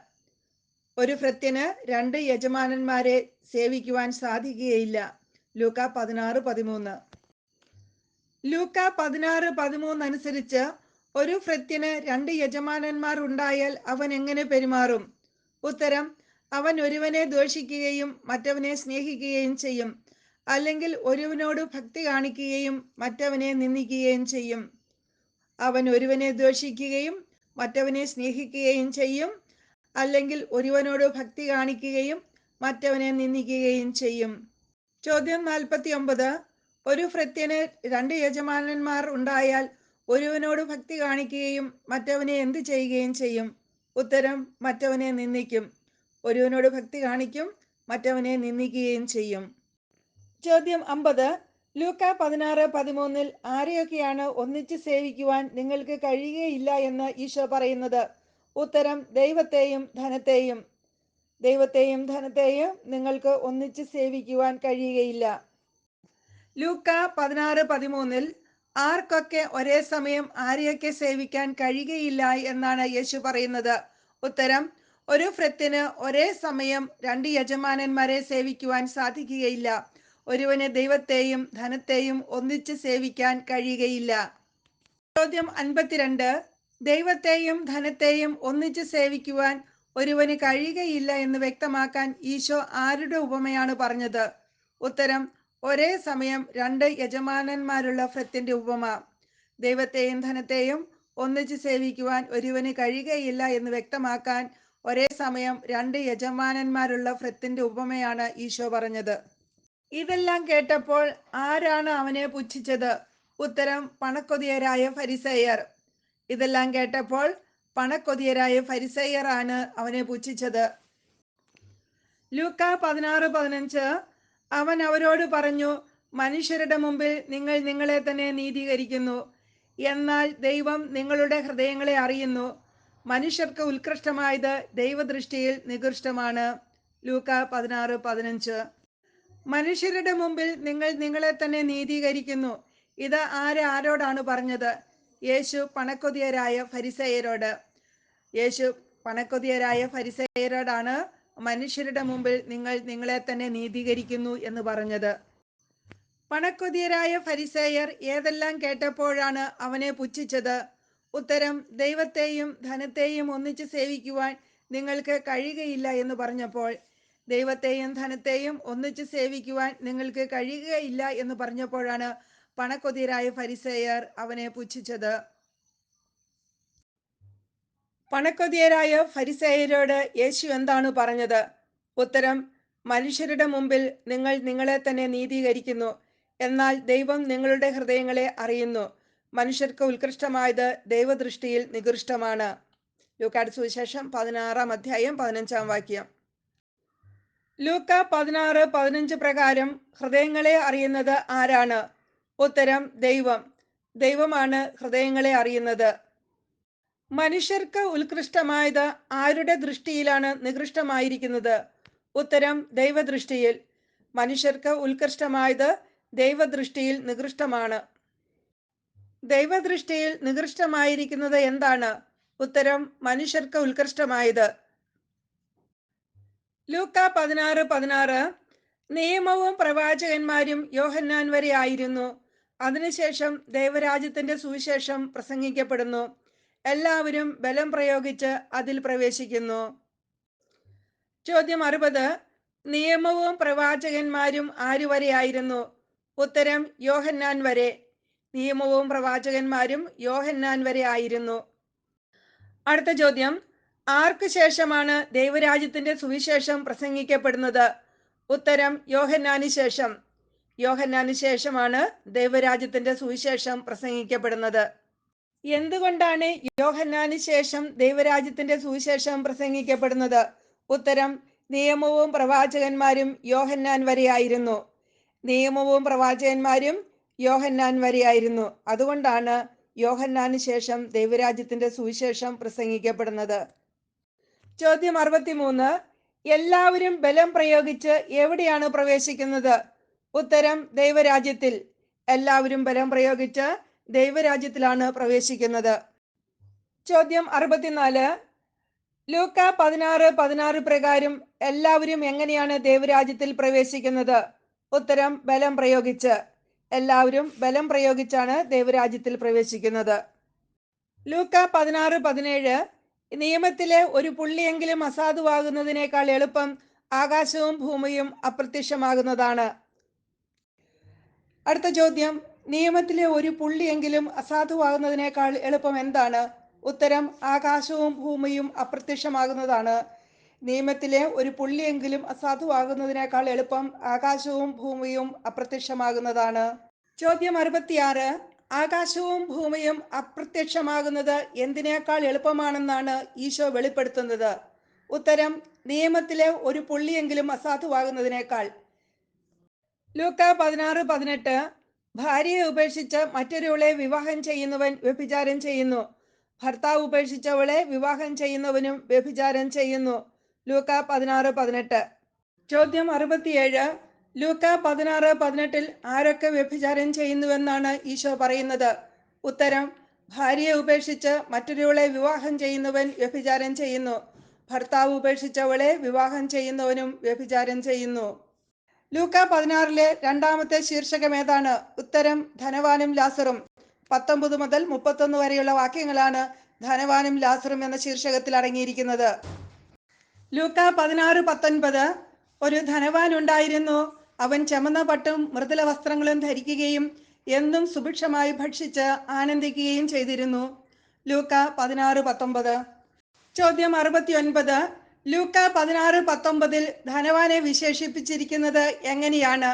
S1: ഒരു ഭൃത്യന് 2 യജമാനന്മാരെ സേവിക്കുവാൻ സാധിക്കുകയില്ല. ലൂക്ക 16:13. ലൂക്ക 16:13 അനുസരിച്ച് ഒരു ഭൃത്യന് 2 യജമാനന്മാർ ഉണ്ടായാൽ അവൻ എങ്ങനെ പെരുമാറും? ഉത്തരം: അവൻ ഒരുവനെ ദ്വേഷിക്കുകയും മറ്റവനെ സ്നേഹിക്കുകയും ചെയ്യും, അല്ലെങ്കിൽ ഒരുവനോട് ഭക്തി കാണിക്കുകയും മറ്റവനെ നിന്ദിക്കുകയും ചെയ്യും. അവൻ ഒരുവനെ ദ്വേഷിക്കുകയും മറ്റവനെ സ്നേഹിക്കുകയും ചെയ്യും, അല്ലെങ്കിൽ ഒരുവനോട് ഭക്തി കാണിക്കുകയും മറ്റവനെ നിന്ദിക്കുകയും ചെയ്യും. ചോദ്യം 49. ഒരു ഭൃത്യന് 2 യജമാനന്മാർ ഉണ്ടായാൽ ഒരുവനോട് ഭക്തി കാണിക്കുകയും മറ്റവനെ എന്ത് ചെയ്യുകയും ചെയ്യും? ഉത്തരം: മറ്റവനെ നിന്ദിക്കും. ഒരുവനോട് ഭക്തി കാണിക്കും, മറ്റവനെ നിന്ദിക്കുകയും ചെയ്യും. ചോദ്യം 50. ലൂക്ക 16:13 ആരെയൊക്കെയാണ് ഒന്നിച്ച് സേവിക്കുവാൻ നിങ്ങൾക്ക് കഴിയുകയില്ല എന്ന് ഈശോ പറയുന്നത്? ഉത്തരം: ദൈവത്തെയും ധനത്തെയും. ദൈവത്തെയും ധനത്തെയും നിങ്ങൾക്ക് ഒന്നിച്ച് സേവിക്കുവാൻ കഴിയുകയില്ല. ലൂക്ക 16:13 ആർക്കൊക്കെ ഒരേ സമയം ആരെയൊക്കെ സേവിക്കാൻ കഴിയുകയില്ല എന്നാണ് യേശു പറയുന്നത്? ഉത്തരം: ഒരു ഭൃത്യന് ഒരേ സമയം 2 യജമാനന്മാരെ സേവിക്കുവാൻ സാധിക്കുകയില്ല. ഒരുവന് ദൈവത്തെയും ധനത്തെയും ഒന്നിച്ച് സേവിക്കാൻ കഴിയുകയില്ല. ചോദ്യം 52. ദൈവത്തെയും ധനത്തെയും ഒന്നിച്ച് സേവിക്കുവാൻ ഒരുവന് കഴിയുകയില്ല എന്ന് വ്യക്തമാക്കാൻ ഈശോ ആരുടെ ഉപമയാണ് പറഞ്ഞത്? ഉത്തരം: ഒരേ സമയം 2 യജമാനന്മാരുള്ള ഭൃത്യന്റെ ഉപമ. ദൈവത്തെയും ധനത്തെയും ഒന്നിച്ച് സേവിക്കുവാൻ ഒരുവന് കഴിയുകയില്ല എന്ന് വ്യക്തമാക്കാൻ ഒരേ സമയം 2 യജമാനന്മാരുള്ള ഭൃത്യന്റെ ഉപമയാണ് ഈശോ പറഞ്ഞത്. ഇതെല്ലാം കേട്ടപ്പോൾ ആരാണ് അവനെ പുച്ഛിച്ചത്? ഉത്തരം: പണക്കൊതിയരായ ഫരിസേയർ. ഇതെല്ലാം കേട്ടപ്പോൾ പണക്കൊതിയരായ ഫരിസേയർ ആണ് അവനെ പുച്ഛിച്ചത്. ലൂക്ക 16:15 അവൻ അവരോട് പറഞ്ഞു, മനുഷ്യരുടെ മുമ്പിൽ നിങ്ങൾ നിങ്ങളെ തന്നെ നീതീകരിക്കുന്നു, എന്നാൽ ദൈവം നിങ്ങളുടെ ഹൃദയങ്ങളെ അറിയുന്നു. മനുഷ്യർക്ക് ഉത്കൃഷ്ടമായത് ദൈവദൃഷ്ടിയിൽ നികൃഷ്ടമാണ്. ലൂക്ക 16:15. മനുഷ്യരുടെ മുമ്പിൽ നിങ്ങൾ നിങ്ങളെ തന്നെ നീതീകരിക്കുന്നു. ഇത് ആരോടാണ് പറഞ്ഞത്? യേശു പണക്കൊതിയരായ ഫരിസേയരോട്. യേശു പണക്കൊതിയരായ ഫരിസേയരോടാണ് മനുഷ്യരുടെ മുമ്പിൽ നിങ്ങൾ നിങ്ങളെ തന്നെ നീതീകരിക്കുന്നു എന്ന് പറഞ്ഞത്. പണക്കൊതിയരായ ഫരിസേയർ ഏതെല്ലാം കേട്ടപ്പോഴാണ് അവനെ പുച്ഛിച്ചത്? ഉത്തരം: ദൈവത്തെയും ധനത്തെയും ഒന്നിച്ച് സേവിക്കുവാൻ നിങ്ങൾക്ക് കഴിയുകയില്ല എന്ന് പറഞ്ഞപ്പോൾ. ദൈവത്തെയും ധനത്തെയും ഒന്നിച്ച് സേവിക്കുവാൻ നിങ്ങൾക്ക് കഴിയുകയില്ല എന്ന് പറഞ്ഞപ്പോഴാണ് പണക്കൊതിയരായ ഫരിസേയർ അവനെ പുച്ഛിച്ചത്. പണക്കൊതിയരായ ഫരിസേയരോട് യേശു എന്താണ് പറഞ്ഞത്? ഉത്തരം: മനുഷ്യരുടെ മുമ്പിൽ നിങ്ങൾ നിങ്ങളെ തന്നെ നീതീകരിക്കുന്നു, എന്നാൽ ദൈവം നിങ്ങളുടെ ഹൃദയങ്ങളെ അറിയുന്നു. മനുഷ്യർക്ക് ഉത്കൃഷ്ടമായത് ദൈവദൃഷ്ടിയിൽ നികൃഷ്ടമാണ്. ലൂക്കായുടെ സുവിശേഷം 16:15. ലൂക്ക 16:15 പ്രകാരം ഹൃദയങ്ങളെ അറിയുന്നത് ആരാണ്? ഉത്തരം: ദൈവം. ദൈവമാണ് ഹൃദയങ്ങളെ അറിയുന്നത്. മനുഷ്യർക്ക് ഉത്കൃഷ്ടമായത് ആരുടെ ദൃഷ്ടിയിലാണ് നികൃഷ്ടമായിരിക്കുന്നത്? ഉത്തരം: ദൈവദൃഷ്ടിയിൽ. മനുഷ്യർക്ക് ഉത്കൃഷ്ടമായത് ദൈവദൃഷ്ടിയിൽ നികൃഷ്ടമാണ്. ദൈവദൃഷ്ടിയിൽ നികൃഷ്ടമായിരിക്കുന്നത് എന്താണ്? ഉത്തരം: മനുഷ്യർക്ക് ഉത്കൃഷ്ടമായത്. ലൂക്ക 16:16. നിയമവും പ്രവാചകന്മാരും യോഹന്നാൻ വരെ ആയിരുന്നു. അതിനുശേഷം ദൈവരാജ്യത്തിന്റെ സുവിശേഷം പ്രസംഗിക്കപ്പെടുന്നു. എല്ലാവരും ബലം പ്രയോഗിച്ച് അതിൽ പ്രവേശിക്കുന്നു. ചോദ്യം 60. നിയമവും പ്രവാചകന്മാരും ആരുവരെ ആയിരുന്നു? ഉത്തരം: യോഹന്നാൻ വരെ. നിയമവും പ്രവാചകന്മാരും യോഹന്നാൻ വരെ ആയിരുന്നു. അടുത്ത ചോദ്യം: ആർക്ക് ശേഷമാണ് ദൈവരാജ്യത്തിന്റെ സുവിശേഷം പ്രസംഗിക്കപ്പെടുന്നത്? ഉത്തരം: യോഹന്നാന് ശേഷം. യോഹന്നാന് ശേഷമാണ് ദൈവരാജ്യത്തിന്റെ സുവിശേഷം പ്രസംഗിക്കപ്പെടുന്നത്. എന്തുകൊണ്ടാണ് യോഹന്നാന് ശേഷം ദൈവരാജ്യത്തിന്റെ സുവിശേഷം പ്രസംഗിക്കപ്പെടുന്നത്? ഉത്തരം: നിയമവും പ്രവാചകന്മാരും യോഹന്നാൻ വരെ ആയിരുന്നു. നിയമവും പ്രവാചകന്മാരും യോഹന്നാൻ വരെയായിരുന്നു. അതുകൊണ്ടാണ് യോഹന്നാന് ശേഷം ദൈവരാജ്യത്തിന്റെ സുവിശേഷം പ്രസംഗിക്കപ്പെടുന്നത്. ചോദ്യം 63. എല്ലാവരും ബലം പ്രയോഗിച്ച് എവിടെയാണ് പ്രവേശിക്കുന്നത്? ഉത്തരം: ദൈവരാജ്യത്തിൽ. എല്ലാവരും ബലം പ്രയോഗിച്ച് ദൈവരാജ്യത്തിലാണ് പ്രവേശിക്കുന്നത്. ചോദ്യം 64. ലൂക്ക 16:16 പ്രകാരം എല്ലാവരും എങ്ങനെയാണ് ദൈവരാജ്യത്തിൽ പ്രവേശിക്കുന്നത്? ഉത്തരം: ബലം പ്രയോഗിച്ച്. എല്ലാവരും ബലം പ്രയോഗിച്ചാണ് ദൈവരാജ്യത്തിൽ പ്രവേശിക്കുന്നത്. ലൂക്ക 16:17. നിയമത്തിലെ ഒരു പുള്ളിയെങ്കിലും അസാധുവാകുന്നതിനേക്കാൾ എളുപ്പം ആകാശവും ഭൂമിയും അപ്രത്യക്ഷമാകുന്നതാണ്. അടുത്ത ചോദ്യം: നിയമത്തിലെ ഒരു പുള്ളിയെങ്കിലും അസാധുവാകുന്നതിനേക്കാൾ എളുപ്പം എന്താണ്? ഉത്തരം: ആകാശവും ഭൂമിയും അപ്രത്യക്ഷമാകുന്നതാണ്. നിയമത്തിലെ ഒരു പുള്ളിയെങ്കിലും അസാധുവാകുന്നതിനേക്കാൾ എളുപ്പം ആകാശവും ഭൂമിയും അപ്രത്യക്ഷമാകുന്നതാണ്. ചോദ്യം 66. ആകാശവും ഭൂമിയും അപ്രത്യക്ഷമാകുന്നത് എന്തിനേക്കാൾ എളുപ്പമാണെന്നാണ് ഈശോ വെളിപ്പെടുത്തുന്നത്? ഉത്തരം: നിയമത്തിലെ ഒരു പുള്ളിയെങ്കിലും അസാധുവാകുന്നതിനേക്കാൾ. ലൂക്ക 16:18. ഭാര്യയെ ഉപേക്ഷിച്ച് മറ്റൊരുവളെ വിവാഹം ചെയ്യുന്നവൻ വ്യഭിചാരം ചെയ്യുന്നു. ഭർത്താവ് ഉപേക്ഷിച്ചവളെ വിവാഹം ചെയ്യുന്നവനും വ്യഭിചാരം ചെയ്യുന്നു. ലൂക്ക 16:18. ചോദ്യം 67. ലൂക്ക 16:18 ആരൊക്കെ വ്യഭിചാരം ചെയ്യുന്നുവെന്നാണ് ഈശോ പറയുന്നത്? ഉത്തരം: ഭാര്യയെ ഉപേക്ഷിച്ച് മറ്റൊരുവളെ വിവാഹം ചെയ്യുന്നവൻ വ്യഭിചാരം ചെയ്യുന്നു. ഭർത്താവ് ഉപേക്ഷിച്ചവളെ വിവാഹം ചെയ്യുന്നവനും വ്യഭിചാരം ചെയ്യുന്നു. ലൂക്ക 16 രണ്ടാമത്തെ ശീർഷകം ഏതാണ്? ഉത്തരം: ധനവാനും ലാസറും. 19 മുതൽ 31 വരെയുള്ള വാക്യങ്ങളാണ് ധനവാനും ലാസറും എന്ന ശീർഷകത്തിൽ അടങ്ങിയിരിക്കുന്നത്. ലൂക്ക 16:19. ഒരു ധനവാൻ ഉണ്ടായിരുന്നു. അവൻ ചുമന്ന പട്ടും മൃദുല വസ്ത്രങ്ങളും ധരിക്കുകയും എന്നും സുഭിക്ഷമായി ഭക്ഷിച്ച് ആനന്ദിക്കുകയും ചെയ്തിരുന്നു. ലൂക്ക 16:19. ചോദ്യം 69. ലൂക്ക 16:19 ധനവാനെ വിശേഷിപ്പിച്ചിരിക്കുന്നത് എങ്ങനെയാണ്?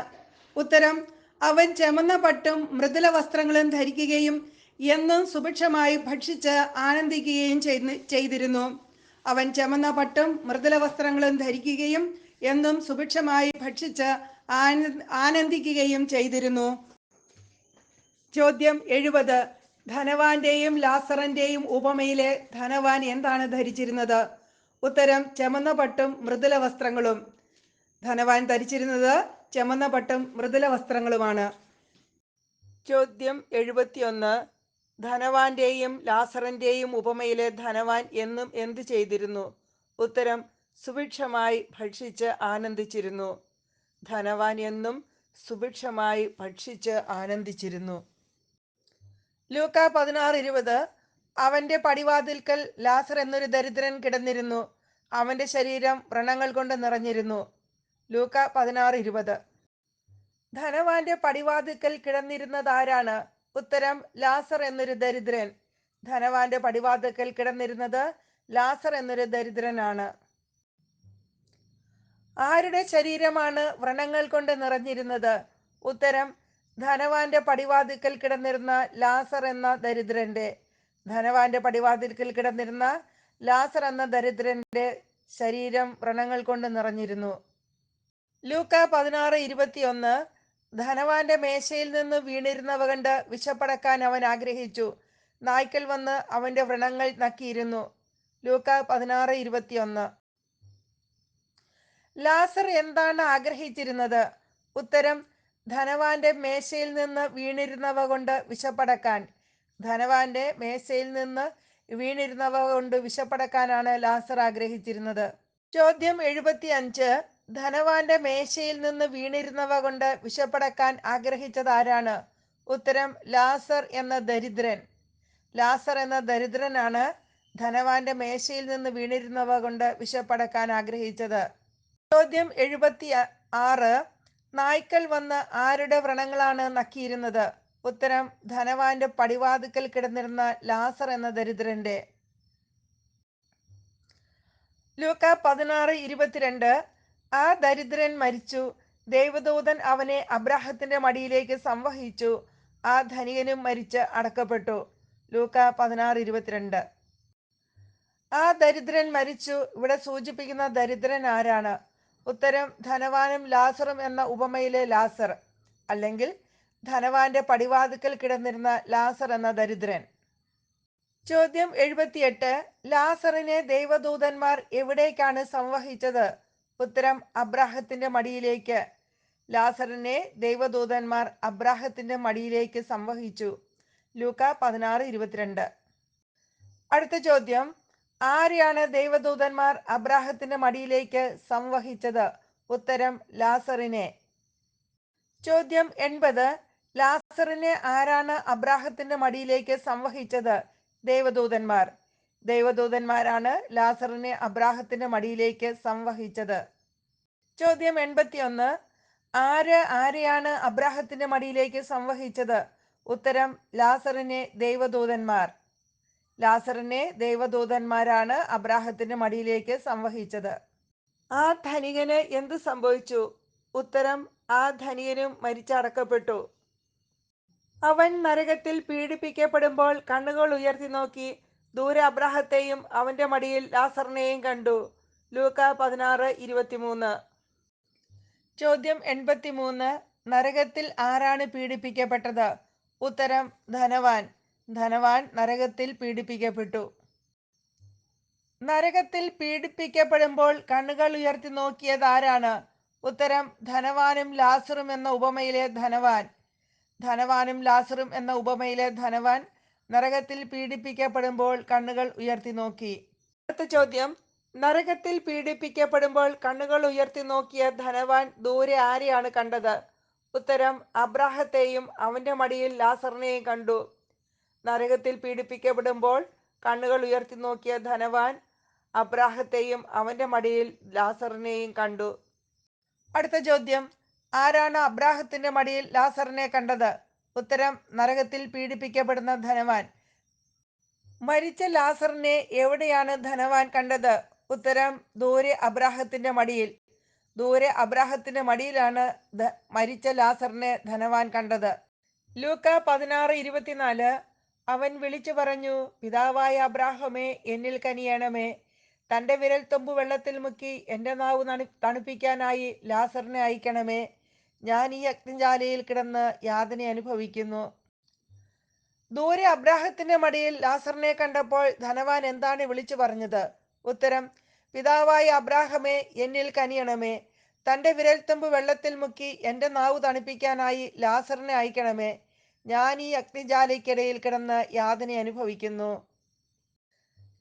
S1: ഉത്തരം: അവൻ ചുമന്ന പട്ടും മൃദുല വസ്ത്രങ്ങളും ധരിക്കുകയും എന്നും സുഭിക്ഷമായി ഭക്ഷിച്ച് ആനന്ദിക്കുകയും ചെയ്തിരുന്നു. അവൻ ചുമന്ന പട്ടും മൃദുല വസ്ത്രങ്ങളും ധരിക്കുകയും എന്നും സുഭിക്ഷമായി ഭക്ഷിച്ച് ആനന്ദിക്കുകയും ചെയ്തിരുന്നു. ചോദ്യം 70. ധനവാന്റെയും ലാസറിന്റെയും ഉപമയിലെ ധനവാൻ എന്താണ് ധരിച്ചിരുന്നത്? ഉത്തരം ചെമന്ന പട്ടും മൃദുല വസ്ത്രങ്ങളും. ധനവാൻ ധരിച്ചിരുന്നത് ചെമന്ന പട്ടും മൃദുല വസ്ത്രങ്ങളുമാണ്. ചോദ്യം 71. ധനവാന്റെയും ലാസറിന്റെയും ഉപമയിലെ ധനവാൻ എന്നും എന്ത് ചെയ്തിരുന്നു? ഉത്തരം സുഭിക്ഷമായി ഭക്ഷിച്ച് ആനന്ദിച്ചിരുന്നു. ധനവാൻ എന്നും സുഭിക്ഷമായി ഭക്ഷിച്ച് ആനന്ദിച്ചിരുന്നു. ലൂക്ക 16:20. അവന്റെ പടിവാതിൽക്കൽ ലാസർ എന്നൊരു ദരിദ്രൻ കിടന്നിരുന്നു. അവന്റെ ശരീരം വ്രണങ്ങൾ കൊണ്ട് നിറഞ്ഞിരുന്നു. ലൂക്ക 16:20. ധനവാന്റെ പടിവാതിൽക്കൽ കിടന്നിരുന്നതാരാണ്? ഉത്തരം ലാസർ എന്നൊരു ദരിദ്രൻ. ധനവാന്റെ പടിവാതിൽക്കൽ കിടന്നിരുന്നത് ലാസർ എന്നൊരു ദരിദ്രനാണ്. ആരുടെ ശരീരമാണ് വ്രണങ്ങൾ കൊണ്ട് നിറഞ്ഞിരുന്നത്? ഉത്തരം ധനവാന്റെ പടിവാതിൽക്കൽ കിടന്നിരുന്ന ലാസർ എന്ന ദരിദ്രന്റെ. ധനവാന്റെ പടിവാതിൽക്കൽ കിടന്നിരുന്ന ലാസർ എന്ന ദരിദ്രന്റെ ശരീരം വ്രണങ്ങൾ കൊണ്ട് നിറഞ്ഞിരുന്നു. ലൂക്ക 16:21. ധനവാന്റെ മേശയിൽ നിന്ന് വീണിരുന്നവ കണ്ട് വിശപ്പടക്കാൻ അവൻ ആഗ്രഹിച്ചു. നായ്ക്കൾ വന്ന് അവന്റെ വ്രണങ്ങൾ നക്കിയിരുന്നു. ലൂക്ക 16:21. ലാസർ എന്താണ് ആഗ്രഹിച്ചിരുന്നത്? ഉത്തരം ധനവാന്റെ മേശയിൽ നിന്ന് വീണിരുന്നവ കൊണ്ട് വിശപ്പടക്കാൻ. ധനവാന്റെ മേശയിൽ നിന്ന് വീണിരുന്നവ കൊണ്ട് വിശപ്പടക്കാനാണ് ലാസർ ആഗ്രഹിച്ചിരുന്നത്. ചോദ്യം 75. ധനവാന്റെ മേശയിൽ നിന്ന് വീണിരുന്നവ കൊണ്ട് വിശപ്പടക്കാൻ ആഗ്രഹിച്ചത് ആരാണ്? ഉത്തരം ലാസർ എന്ന ദരിദ്രൻ. ലാസർ എന്ന ദരിദ്രനാണ് ധനവാന്റെ മേശയിൽ നിന്ന് വീണിരുന്നവ കൊണ്ട് വിശപ്പടക്കാൻ ആഗ്രഹിച്ചത്. ചോദ്യം 76. നായ്ക്കൾ വന്ന് ആരുടെ വ്രണങ്ങളാണ് നക്കിയിരുന്നത്? ഉത്തരം ധനവാന്റെ പടിവാതിക്കൽ കിടന്നിരുന്ന ലാസർ എന്ന ദരിദ്രന്റെ. ലൂക്ക 16:22. ആ ദരിദ്രൻ മരിച്ചു. ദൈവദൂതൻ അവനെ അബ്രാഹത്തിന്റെ മടിയിലേക്ക് സംവഹിച്ചു. ആ ധനികനും മരിച്ച് അടക്കപ്പെട്ടു. ലൂക്ക 16:22. ആ ദരിദ്രൻ മരിച്ചു ഇവിടെ സൂചിപ്പിക്കുന്ന ദരിദ്രൻ ആരാണ്? ഉത്തരം ധനവാനും ലാസറും എന്ന ഉപമയിലെ ലാസർ, അല്ലെങ്കിൽ ധനവാന്റെ പടിവാതിക്കൽ കിടന്നിരുന്ന ലാസർ എന്ന ദരിദ്രൻ. ചോദ്യം 78. ലാസറിനെ ദൈവദൂതന്മാർ എവിടേക്കാണ് സംവഹിച്ചത്? ഉത്തരം അബ്രാഹത്തിന്റെ മടിയിലേക്ക്. ലാസറിനെ ദൈവദൂതന്മാർ അബ്രാഹത്തിന്റെ മടിയിലേക്ക് സംവഹിച്ചു. ലൂക്ക 16:22. അടുത്ത ചോദ്യം. ആരെയാണ് ദൈവദൂതന്മാർ അബ്രാഹത്തിന്റെ മടിയിലേക്ക് സംവഹിച്ചത്? ഉത്തരം ലാസറിനെ. ചോദ്യം 80. ലാസറിനെ ആരാണ് അബ്രാഹത്തിന്റെ മടിയിലേക്ക് സംവഹിച്ചത്? ദൈവദൂതന്മാർ. ദൈവദൂതന്മാരാണ് ലാസറിനെ അബ്രാഹത്തിന്റെ മടിയിലേക്ക് സംവഹിച്ചത്. ചോദ്യം 81. ആരെയാണ് അബ്രാഹത്തിന്റെ മടിയിലേക്ക് സംവഹിച്ചത്? ഉത്തരം ലാസറിനെ ദൈവദൂതന്മാർ. ലാസറിനെ ദൈവദൂതന്മാരാണ് അബ്രാഹത്തിന്റെ മടിയിലേക്ക് സംവഹിച്ചത്. ആ ധനികന് എന്ത് സംഭവിച്ചു? ഉത്തരം ആ ധനികനും മരിച്ചടക്കപ്പെട്ടു. അവൻ നരകത്തിൽ പീഡിപ്പിക്കപ്പെടുമ്പോൾ കണ്ണുകൾ ഉയർത്തി നോക്കി ദൂരെ അബ്രാഹത്തെയും അവന്റെ മടിയിൽ ലാസറിനെയും കണ്ടു. ലൂക്ക 16:23. ചോദ്യം 83. നരകത്തിൽ ആരാണ് പീഡിപ്പിക്കപ്പെട്ടത്? ഉത്തരം ധനവാൻ. ധനവാൻ നരകത്തിൽ പീഡിപ്പിക്കപ്പെട്ടു. നരകത്തിൽ പീഡിപ്പിക്കപ്പെടുമ്പോൾ കണ്ണുകൾ ഉയർത്തി നോക്കിയത് ആരാണ്? ഉത്തരം ധനവാനും ലാസറും എന്ന ഉപമയിലെ ധനവാൻ. ധനവാനും ലാസറും എന്ന ഉപമയിലെ ധനവാൻ നരകത്തിൽ പീഡിപ്പിക്കപ്പെടുമ്പോൾ കണ്ണുകൾ ഉയർത്തി നോക്കി. അടുത്ത ചോദ്യം. നരകത്തിൽ പീഡിപ്പിക്കപ്പെടുമ്പോൾ കണ്ണുകൾ ഉയർത്തി നോക്കിയ ധനവാൻ ദൂരെ ആരെയാണ് കണ്ടത്? ഉത്തരം അബ്രാഹത്തെയും അവന്റെ മടിയിൽ ലാസറിനെയും കണ്ടു. നരകത്തിൽ പീഡിപ്പിക്കപ്പെടുമ്പോൾ കണ്ണുകൾ ഉയർത്തി നോക്കിയ ധനവാൻ അബ്രാഹത്തെയും അവന്റെ മടിയിൽ ലാസറിനെയും കണ്ടു. അടുത്ത ചോദ്യം. ആരാണ് അബ്രാഹത്തിന്റെ മടിയിൽ ലാസറിനെ കണ്ടത്? ഉത്തരം നരകത്തിൽ പീഡിപ്പിക്കപ്പെടുന്ന ധനവാൻ. മരിച്ച ലാസറിനെ എവിടെയാണ് ധനവാൻ കണ്ടത്? ഉത്തരം ദൂരെ അബ്രാഹത്തിന്റെ മടിയിൽ. ദൂരെ അബ്രാഹത്തിന്റെ മടിയിലാണ് മരിച്ച ലാസറിനെ ധനവാൻ കണ്ടത്. ലൂക്ക 16:24. അവൻ വിളിച്ചു പറഞ്ഞു, പിതാവായ അബ്രാഹമേ, എന്നിൽ കനിയണമേ. തന്റെ വിരൽത്തുമ്പ് വെള്ളത്തിൽ മുക്കി എൻ്റെ നാവ് തണുപ്പിക്കാനായി ലാസറിനെ അയക്കണമേ. ഞാൻ ഈ അഗ്നിജ്വാലയിൽ കിടന്ന് യാതന അനുഭവിക്കുന്നു. ദൂരെ അബ്രാഹത്തിന്റെ മടിയിൽ ലാസറിനെ കണ്ടപ്പോൾ ധനവാൻ എന്താണ് വിളിച്ചു പറഞ്ഞത്? ഉത്തരം: പിതാവായ അബ്രാഹമേ, എന്നിൽ കനിയണമേ. തന്റെ വിരൽത്തുമ്പ് വെള്ളത്തിൽ മുക്കി എന്റെ നാവ് തണുപ്പിക്കാനായി ലാസറിനെ അയക്കണമേ. ഞാൻ ഈ അഗ്നിജാലയ്ക്കിടയിൽ കിടന്ന് യാതന അനുഭവിക്കുന്നു.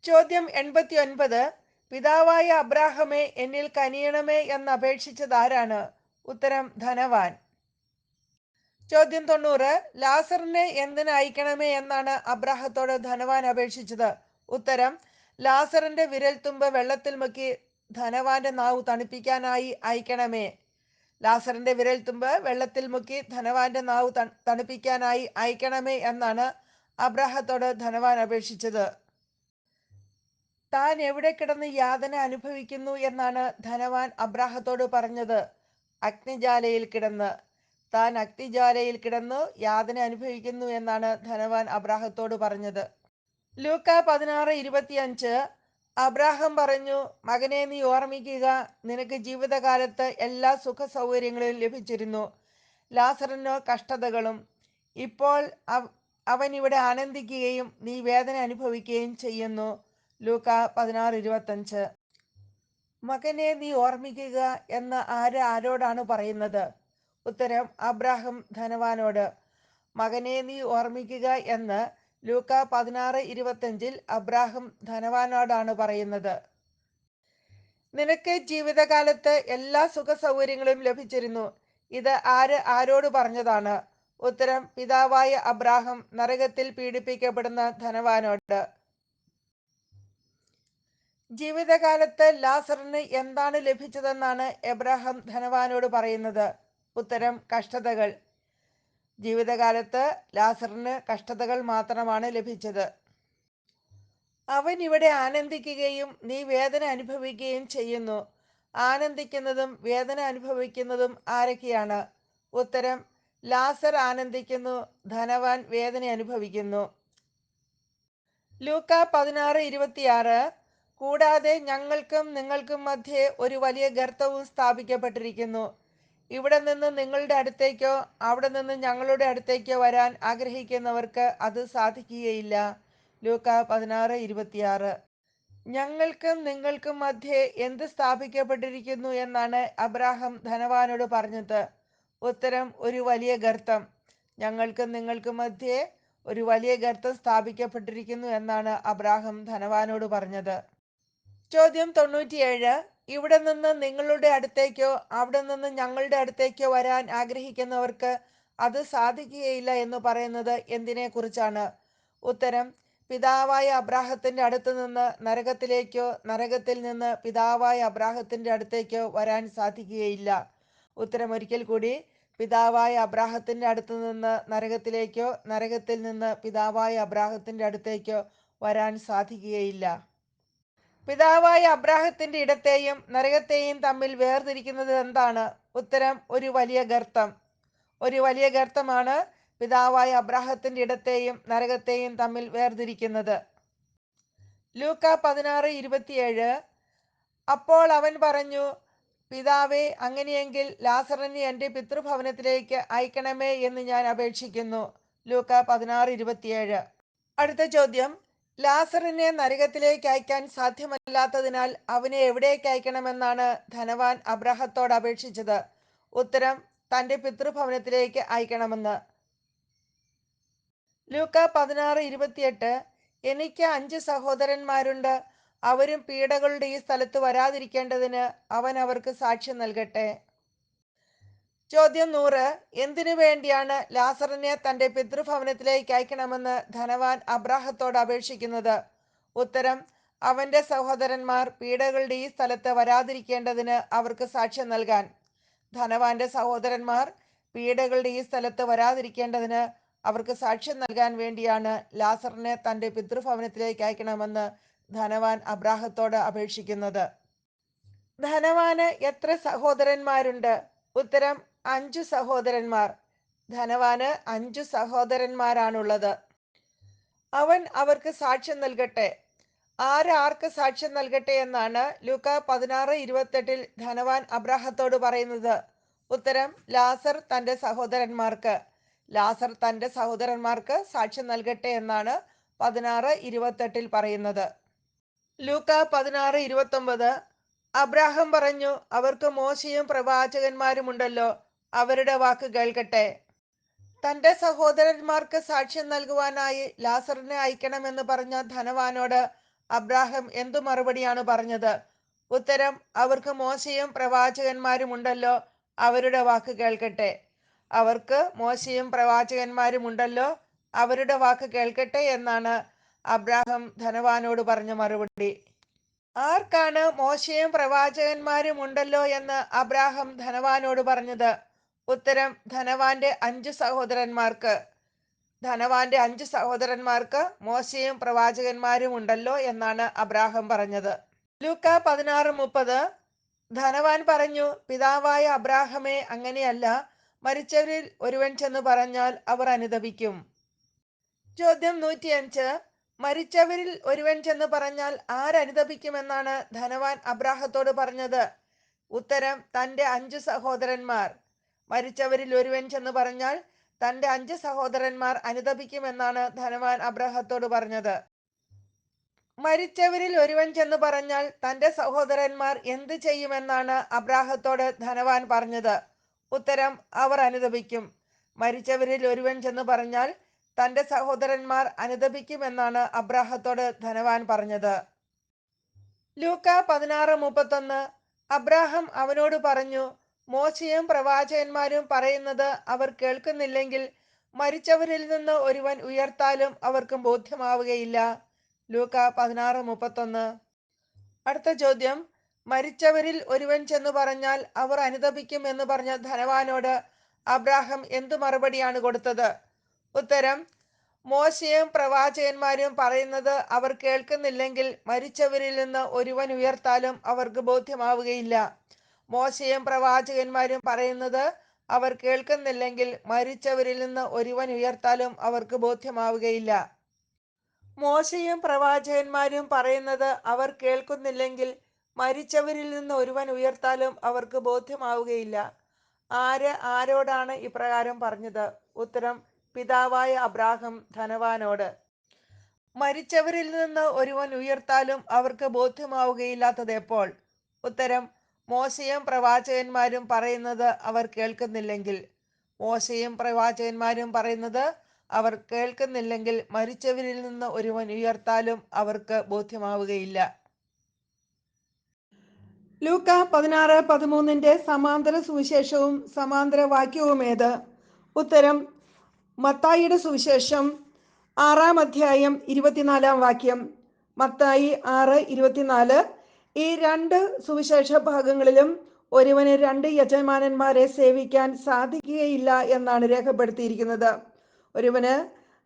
S1: ചോദ്യം 89. പിതാവായ അബ്രാഹമേ, എന്നിൽ കനിയണമേ എന്ന് അപേക്ഷിച്ചത് ആരാണ്? ഉത്തരം: ധനവാൻ. ചോദ്യം 90. ലാസറിനെ എന്തിന് അയക്കണമേ എന്നാണ് അബ്രാഹത്തോട് ധനവാൻ അപേക്ഷിച്ചത്? ഉത്തരം: ലാസറിന്റെ വിരൽത്തുമ്പ് വെള്ളത്തിൽ മുക്കി ധനവാന്റെ നാവ് തണുപ്പിക്കാനായി അയക്കണമേ. ലാസറിന്റെ വിരൽത്തുമ്പ് വെള്ളത്തിൽ മുക്കി ധനവാന്റെ നാവ് തണുപ്പിക്കാനായി അയക്കണമേ എന്നാണ് അബ്രാഹത്തോട് ധനവാൻ അപേക്ഷിച്ചത്. താൻ എവിടെ കിടന്ന് യാതന അനുഭവിക്കുന്നു എന്നാണ് ധനവാൻ അബ്രാഹത്തോട് പറഞ്ഞത്? അഗ്നിജാലയിൽ കിടന്ന്. താൻ അഗ്നിജ്വാലയിൽ കിടന്നു യാതന അനുഭവിക്കുന്നു എന്നാണ് ധനവാൻ അബ്രാഹത്തോട് പറഞ്ഞത്. ലൂക്ക 16:25. അബ്രാഹം പറഞ്ഞു: മകനെ, നീ ഓർമ്മിക്കുക, നിനക്ക് ജീവിതകാലത്ത് എല്ലാ സുഖ സൗകര്യങ്ങളും ലഭിച്ചിരുന്നു, ലാസറിനോ കഷ്ടതകളും. ഇപ്പോൾ അവൻ ഇവിടെ ആനന്ദിക്കുകയും നീ വേദന അനുഭവിക്കുകയും ചെയ്യുന്നു. ലൂക്ക 16:25. മകനെ, നീ ഓർമ്മിക്കുക എന്ന് ആരോടാണ് പറയുന്നത്? ഉത്തരം: അബ്രാഹം ധനവാനോട്. മകനെ, നീ ഓർമ്മിക്കുക എന്ന് ലൂക്ക 16:25 അബ്രാഹം ധനവാനോടാണ് പറയുന്നത്. നിനക്ക് ജീവിതകാലത്ത് എല്ലാ സുഖ സൗകര്യങ്ങളും ലഭിച്ചിരുന്നു. ഇത് ആരോട് പറഞ്ഞതാണ്? ഉത്തരം: പിതാവായ അബ്രാഹം നരകത്തിൽ പീഡിപ്പിക്കപ്പെടുന്ന ധനവാനോട്. ജീവിതകാലത്ത് ലാസറിന് എന്താണ് ലഭിച്ചതെന്നാണ് എബ്രാഹാം ധനവാനോട് പറയുന്നത്? ഉത്തരം: കഷ്ടതകൾ. ജീവിതകാലത്ത് ലാസറിന് കഷ്ടതകൾ മാത്രമാണ് ലഭിച്ചത്. അവൻ ഇവിടെ ആനന്ദിക്കുകയും നീ വേദന അനുഭവിക്കുകയും ചെയ്യുന്നു. ആനന്ദിക്കുന്നതും വേദന അനുഭവിക്കുന്നതും ആരൊക്കെയാണ്? ഉത്തരം: ലാസർ ആനന്ദിക്കുന്നു, ധനവാൻ വേദന അനുഭവിക്കുന്നു. ലൂക്ക 16:26. കൂടാതെ ഞങ്ങൾക്കും നിങ്ങൾക്കും മധ്യേ ഒരു വലിയ ഗർത്തവും സ്ഥാപിക്കപ്പെട്ടിരിക്കുന്നു. ഇവിടെ നിന്ന് നിങ്ങളുടെ അടുത്തേക്കോ അവിടെ നിന്ന് ഞങ്ങളുടെ അടുത്തേക്കോ വരാൻ ആഗ്രഹിക്കുന്നവർക്ക് അത് സാധിക്കുകയില്ല. ലൂക്ക 16:26. ഞങ്ങൾക്കും നിങ്ങൾക്കും മധ്യേ എന്ത് സ്ഥാപിക്കപ്പെട്ടിരിക്കുന്നു എന്നാണ് അബ്രാഹാം ധനവാനോട് പറഞ്ഞത്? ഉത്തരം: ഒരു വലിയ ഗർത്തം. ഞങ്ങൾക്കും നിങ്ങൾക്കും മധ്യേ ഒരു വലിയ ഗർത്തം സ്ഥാപിക്കപ്പെട്ടിരിക്കുന്നു എന്നാണ് അബ്രാഹാം ധനവാനോട് പറഞ്ഞത്. ചോദ്യം 97. ഇവിടെ നിന്ന് നിങ്ങളുടെ അടുത്തേക്കോ അവിടെ നിന്ന് ഞങ്ങളുടെ അടുത്തേക്കോ വരാൻ ആഗ്രഹിക്കുന്നവർക്ക് അത് സാധിക്കുകയില്ല എന്ന് പറയുന്നത് എന്തിനെ കുറിച്ചാണ്? ഉത്തരം: പിതാവായ അബ്രാഹത്തിന്റെ അടുത്ത് നിന്ന് നരകത്തിലേക്കോ നരകത്തിൽ നിന്ന് പിതാവായ അബ്രാഹത്തിന്റെ അടുത്തേക്കോ വരാൻ സാധിക്കുകയില്ല. ഉത്തരം ഒരിക്കൽ കൂടി: പിതാവായ അബ്രാഹത്തിന്റെ അടുത്ത് നിന്ന് നരകത്തിലേക്കോ നരകത്തിൽ നിന്ന് പിതാവായ അബ്രാഹത്തിന്റെ അടുത്തേക്കോ വരാൻ സാധിക്കുകയില്ല. പിതാവായ അബ്രാഹത്തിന്റെ ഇടത്തെയും നരകത്തെയും തമ്മിൽ വേർതിരിക്കുന്നത് എന്താണ്? ഉത്തരം: ഒരു വലിയ ഗർത്തം. ഒരു വലിയ ഗർത്തമാണ് പിതാവായ അബ്രാഹത്തിന്റെ ഇടത്തെയും നരകത്തെയും തമ്മിൽ വേർതിരിക്കുന്നത്. ലൂക്ക 16:27. അപ്പോൾ അവൻ പറഞ്ഞു: പിതാവേ, അങ്ങനെയെങ്കിൽ ലാസറിനെ എൻ്റെ പിതൃഭവനത്തിലേക്ക് അയക്കണമേ എന്ന് ഞാൻ അപേക്ഷിക്കുന്നു. ലൂക്ക 16:27. അടുത്ത ചോദ്യം: ലാസറിനെ നരകത്തിലേക്ക് അയക്കാൻ സാധ്യമല്ലാത്തതിനാൽ അവനെ എവിടേക്ക് അയക്കണമെന്നാണ് ധനവാൻ അബ്രാഹത്തോട് അപേക്ഷിച്ചത്? ഉത്തരം: തൻ്റെ പിതൃഭവനത്തിലേക്ക് അയക്കണമെന്ന്. ലൂക്ക 16:28. എനിക്ക് 5 സഹോദരന്മാരുണ്ട്. അവരും പീഡകളുടെ ഈ സ്ഥലത്ത് വരാതിരിക്കേണ്ടതിന് അവൻ അവർക്ക് സാക്ഷ്യം നൽകട്ടെ. ചോദ്യം 100. എന്തിനു വേണ്ടിയാണ് ലാസറിനെ തന്റെ പിതൃഭവനത്തിലേക്ക് അയക്കണമെന്ന് ധനവാൻ അബ്രാഹത്തോട് അപേക്ഷിക്കുന്നത്? ഉത്തരം: അവന്റെ സഹോദരന്മാർ പീഡകളുടെ ഈ സ്ഥലത്ത് വരാതിരിക്കേണ്ടതിന് അവർക്ക് സാക്ഷ്യം നൽകാൻ. ധനവാന്റെ സഹോദരന്മാർ പീഡകളുടെ ഈ സ്ഥലത്ത് വരാതിരിക്കേണ്ടതിന് അവർക്ക് സാക്ഷ്യം നൽകാൻ വേണ്ടിയാണ് ലാസറിനെ തന്റെ പിതൃഭവനത്തിലേക്ക് അയക്കണമെന്ന് ധനവാൻ അബ്രാഹത്തോട് അപേക്ഷിക്കുന്നത്. ധനവാന് എത്ര സഹോദരന്മാരുണ്ട്? ഉത്തരം: 5 സഹോദരന്മാർ. ധനവാന് 5 സഹോദരന്മാരാണുള്ളത്. അവൻ അവർക്ക് സാക്ഷ്യം നൽകട്ടെ. ആർക്ക് സാക്ഷ്യം നൽകട്ടെ എന്നാണ് ലൂക്ക 16:28 ധനവാൻ അബ്രാഹത്തോട് പറയുന്നത്? ഉത്തരം: ലാസർ തന്റെ സഹോദരന്മാർക്ക്.
S2: ലാസർ തന്റെ സഹോദരന്മാർക്ക് സാക്ഷ്യം നൽകട്ടെ എന്നാണ് 16:28 പറയുന്നത്. ലൂക്ക 16:29 അബ്രാഹാം പറഞ്ഞു, അവർക്ക് മോശയും പ്രവാചകന്മാരുമുണ്ടല്ലോ, അവരുടെ വാക്ക് കേൾക്കട്ടെ. തന്റെ സഹോദരന്മാർക്ക് സാക്ഷ്യം നൽകുവാനായി ലാസറിനെ അയക്കണമെന്ന് പറഞ്ഞ ധനവാനോട് അബ്രാഹാം എന്തു മറുപടിയാണ് പറഞ്ഞത്? ഉത്തരം, അവർക്ക് മോശയും പ്രവാചകന്മാരുമുണ്ടല്ലോ, അവരുടെ വാക്ക് കേൾക്കട്ടെ. അവർക്ക് മോശയും പ്രവാചകന്മാരുമുണ്ടല്ലോ, അവരുടെ വാക്ക് കേൾക്കട്ടെ എന്നാണ് അബ്രാഹാം ധനവാനോട് പറഞ്ഞ മറുപടി. ആർക്കാണ് മോശയും പ്രവാചകന്മാരും ഉണ്ടല്ലോ എന്ന് അബ്രാഹാം ധനവാനോട് പറഞ്ഞത്? ഉത്തരം, ധനവാന്റെ 5 സഹോദരന്മാർക്ക്. ധനവാന്റെ 5 സഹോദരന്മാർക്ക് മോശയും പ്രവാചകന്മാരും ഉണ്ടല്ലോ എന്നാണ് അബ്രാഹാം പറഞ്ഞത്. ലൂക്ക 16:30 ധനവാൻ പറഞ്ഞു, പിതാവായ അബ്രാഹാമേ, അങ്ങനെയല്ല, മരിച്ചവരിൽ ഒരുവൻ ചെന്ന് പറഞ്ഞാൽ അവർ അനുതപിക്കും. ചോദ്യം 105 മരിച്ചവരിൽ ഒരുവൻ ചെന്ന് പറഞ്ഞാൽ ആരനുതപിക്കുമെന്നാണ് ധനവാൻ അബ്രാഹത്തോട് പറഞ്ഞത്? ഉത്തരം, തന്റെ 5 സഹോദരന്മാർ. മരിച്ചവരിൽ ഒരുവൻ ചെന്ന് പറഞ്ഞാൽ തന്റെ 5 സഹോദരന്മാർ അനുതപിക്കുമെന്നാണ് ധനവാൻ അബ്രാഹത്തോട് പറഞ്ഞത്. മരിച്ചവരിൽ ഒരുവൻ ചെന്ന് പറഞ്ഞാൽ തന്റെ സഹോദരന്മാർ എന്ത് ചെയ്യുമെന്നാണ് അബ്രാഹത്തോട് ധനവാൻ പറഞ്ഞത്? ഉത്തരം, അവർ അനുതപിക്കും. മരിച്ചവരിൽ ഒരുവൻ ചെന്ന് പറഞ്ഞാൽ തന്റെ സഹോദരന്മാർ അനുതപിക്കുമെന്നാണ് അബ്രാഹത്തോട് ധനവാൻ പറഞ്ഞത്. ലൂക്ക 16:31 അബ്രാഹാം അവനോട് പറഞ്ഞു, മോശയും പ്രവാചകന്മാരും പറയുന്നത് അവർ കേൾക്കുന്നില്ലെങ്കിൽ മരിച്ചവരിൽ നിന്ന് ഒരുവൻ ഉയർത്താലും അവർക്ക് ബോധ്യമാവുകയില്ല. ലൂക്ക 16:31. അടുത്ത ചോദ്യം, മരിച്ചവരിൽ ഒരുവൻ ചെന്ന് പറഞ്ഞാൽ അവർ അനുതപിക്കും എന്ന് പറഞ്ഞ ധനവാനോട് അബ്രാഹാം എന്തു മറുപടിയാണ് കൊടുത്തത്? ഉത്തരം, മോശയും പ്രവാചകന്മാരും പറയുന്നത് അവർ കേൾക്കുന്നില്ലെങ്കിൽ മരിച്ചവരിൽ നിന്ന് ഒരുവൻ ഉയർത്താലും അവർക്ക് ബോധ്യമാവുകയില്ല. മോശയും പ്രവാചകന്മാരും പറയുന്നത് അവർ കേൾക്കുന്നില്ലെങ്കിൽ മരിച്ചവരിൽ നിന്ന് ഒരുവൻ ഉയർത്താലും അവർക്ക് ബോധ്യമാവുകയില്ല. മോശയും പ്രവാചകന്മാരും പറയുന്നത് അവർ കേൾക്കുന്നില്ലെങ്കിൽ മരിച്ചവരിൽ നിന്ന് ഒരുവൻ ഉയർത്താലും അവർക്ക് ബോധ്യമാവുകയില്ല. ആര് ആരോടാണ് ഇപ്രകാരം പറഞ്ഞത്? ഉത്തരം, പിതാവായ അബ്രാഹാം ധനവാനോട്. മരിച്ചവരിൽ നിന്ന് ഒരുവൻ ഉയർത്താലും അവർക്ക് ബോധ്യമാവുകയില്ലാത്തത് എപ്പോൾ? ഉത്തരം, മോശയും പ്രവാചകന്മാരും പറയുന്നത് അവർ കേൾക്കുന്നില്ലെങ്കിൽ. മോശയും പ്രവാചകന്മാരും പറയുന്നത് അവർ കേൾക്കുന്നില്ലെങ്കിൽ മരിച്ചവരിൽ നിന്ന് ഒരുവൻ ഉയർത്താലും അവർക്ക് ബോധ്യമാവുകയില്ല.
S1: ലൂക്ക 16:13 സമാന്തര സുവിശേഷവും സമാന്തര വാക്യവും ഏത്? ഉത്തരം, മത്തായിയുടെ സുവിശേഷം 6 അധ്യായം 24 വാക്യം. മത്തായി 6:24. ഈ 2 സുവിശേഷ ഭാഗങ്ങളിലും ഒരുവന് 2 യജമാനന്മാരെ സേവിക്കാൻ സാധിക്കുകയില്ല എന്നാണ് രേഖപ്പെടുത്തിയിരിക്കുന്നത്. ഒരുവന്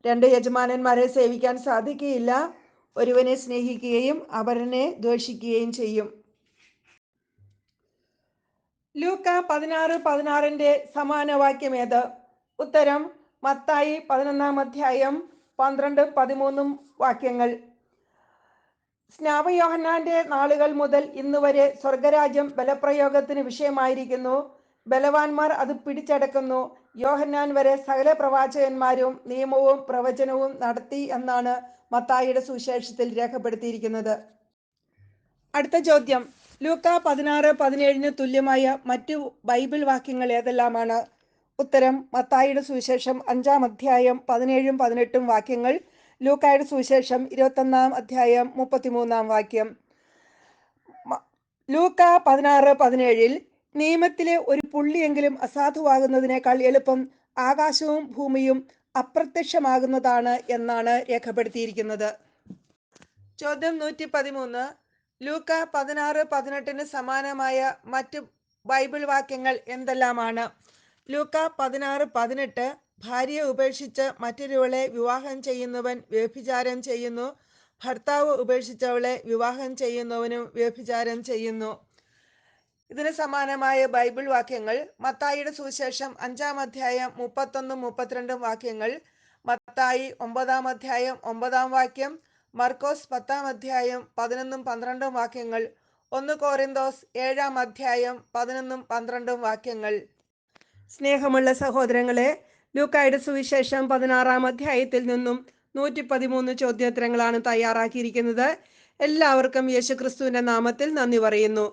S1: 2 യജമാനന്മാരെ സേവിക്കാൻ സാധിക്കുകയില്ല. ഒരുവനെ സ്നേഹിക്കുകയും അവരനെ ദ്വേഷിക്കുകയും ചെയ്യും. ലൂക്ക 16:16 സമാന വാക്യം ഏത്? ഉത്തരം, മത്തായി 11 അധ്യായം 12-13 വാക്യങ്ങൾ. സ്നാപയോഹന്നാന്റെ നാളുകൾ മുതൽ ഇന്ന് വരെ സ്വർഗരാജ്യം ബലപ്രയോഗത്തിന് വിഷയമായിരിക്കുന്നു. ബലവാന്മാർ അത് പിടിച്ചടക്കുന്നു. യോഹന്നാൻ വരെ സകല പ്രവാചകന്മാരും നിയമവും പ്രവചനവും നടത്തി എന്നാണ് മത്തായിയുടെ സുവിശേഷത്തിൽ രേഖപ്പെടുത്തിയിരിക്കുന്നത്. അടുത്ത ചോദ്യം, ലൂക്ക 16:17 തുല്യമായ മറ്റു ബൈബിൾ വാക്യങ്ങൾ ഏതെല്ലാമാണ്? ഉത്തരം, മത്തായിയുടെ സുവിശേഷം 5 അധ്യായം 17-18 വാക്യങ്ങൾ. ലൂക്കായുടെ സുവിശേഷം 21 അധ്യായം 33 വാക്യം. ലൂക്ക 16:17 നിയമത്തിലെ ഒരു പുള്ളിയെങ്കിലും അസാധുവാകുന്നതിനേക്കാൾ എളുപ്പം ആകാശവും ഭൂമിയും അപ്രത്യക്ഷമാകുന്നതാണ് എന്നാണ് രേഖപ്പെടുത്തിയിരിക്കുന്നത്. ചോദ്യം 113 ലൂക്ക 16:18 സമാനമായ മറ്റു ബൈബിൾ വാക്യങ്ങൾ എന്തെല്ലാമാണ്? ലൂക്ക 16:18 ഭാര്യയെ ഉപേക്ഷിച്ച് മറ്റൊരുവളെ വിവാഹം ചെയ്യുന്നവൻ വ്യഭിചാരം ചെയ്യുന്നു, ഭർത്താവ് ഉപേക്ഷിച്ചവളെ വിവാഹം ചെയ്യുന്നവനും വ്യഭിചാരം ചെയ്യുന്നു. ഇതിന് സമാനമായ ബൈബിൾ വാക്യങ്ങൾ മത്തായിയുടെ സുവിശേഷം 5 അധ്യായം 31-32 വാക്യങ്ങൾ, മത്തായി 9 അധ്യായം 9 വാക്യം, മർക്കോസ് 10 അധ്യായം 11-12 വാക്യങ്ങൾ, 1 കൊരിന്തോസ് 7 അധ്യായം 11-12 വാക്യങ്ങൾ. സ്നേഹമുള്ള സഹോദരങ്ങളെ, ലൂക്കായുടെ സുവിശേഷം 16-ാം അധ്യായത്തിൽ നിന്നും 113 ചോദ്യോത്തരങ്ങളാണ് തയ്യാറാക്കിയിരിക്കുന്നത്. എല്ലാവർക്കും യേശുക്രിസ്തുവിന്റെ നാമത്തിൽ നന്ദി പറയുന്നു.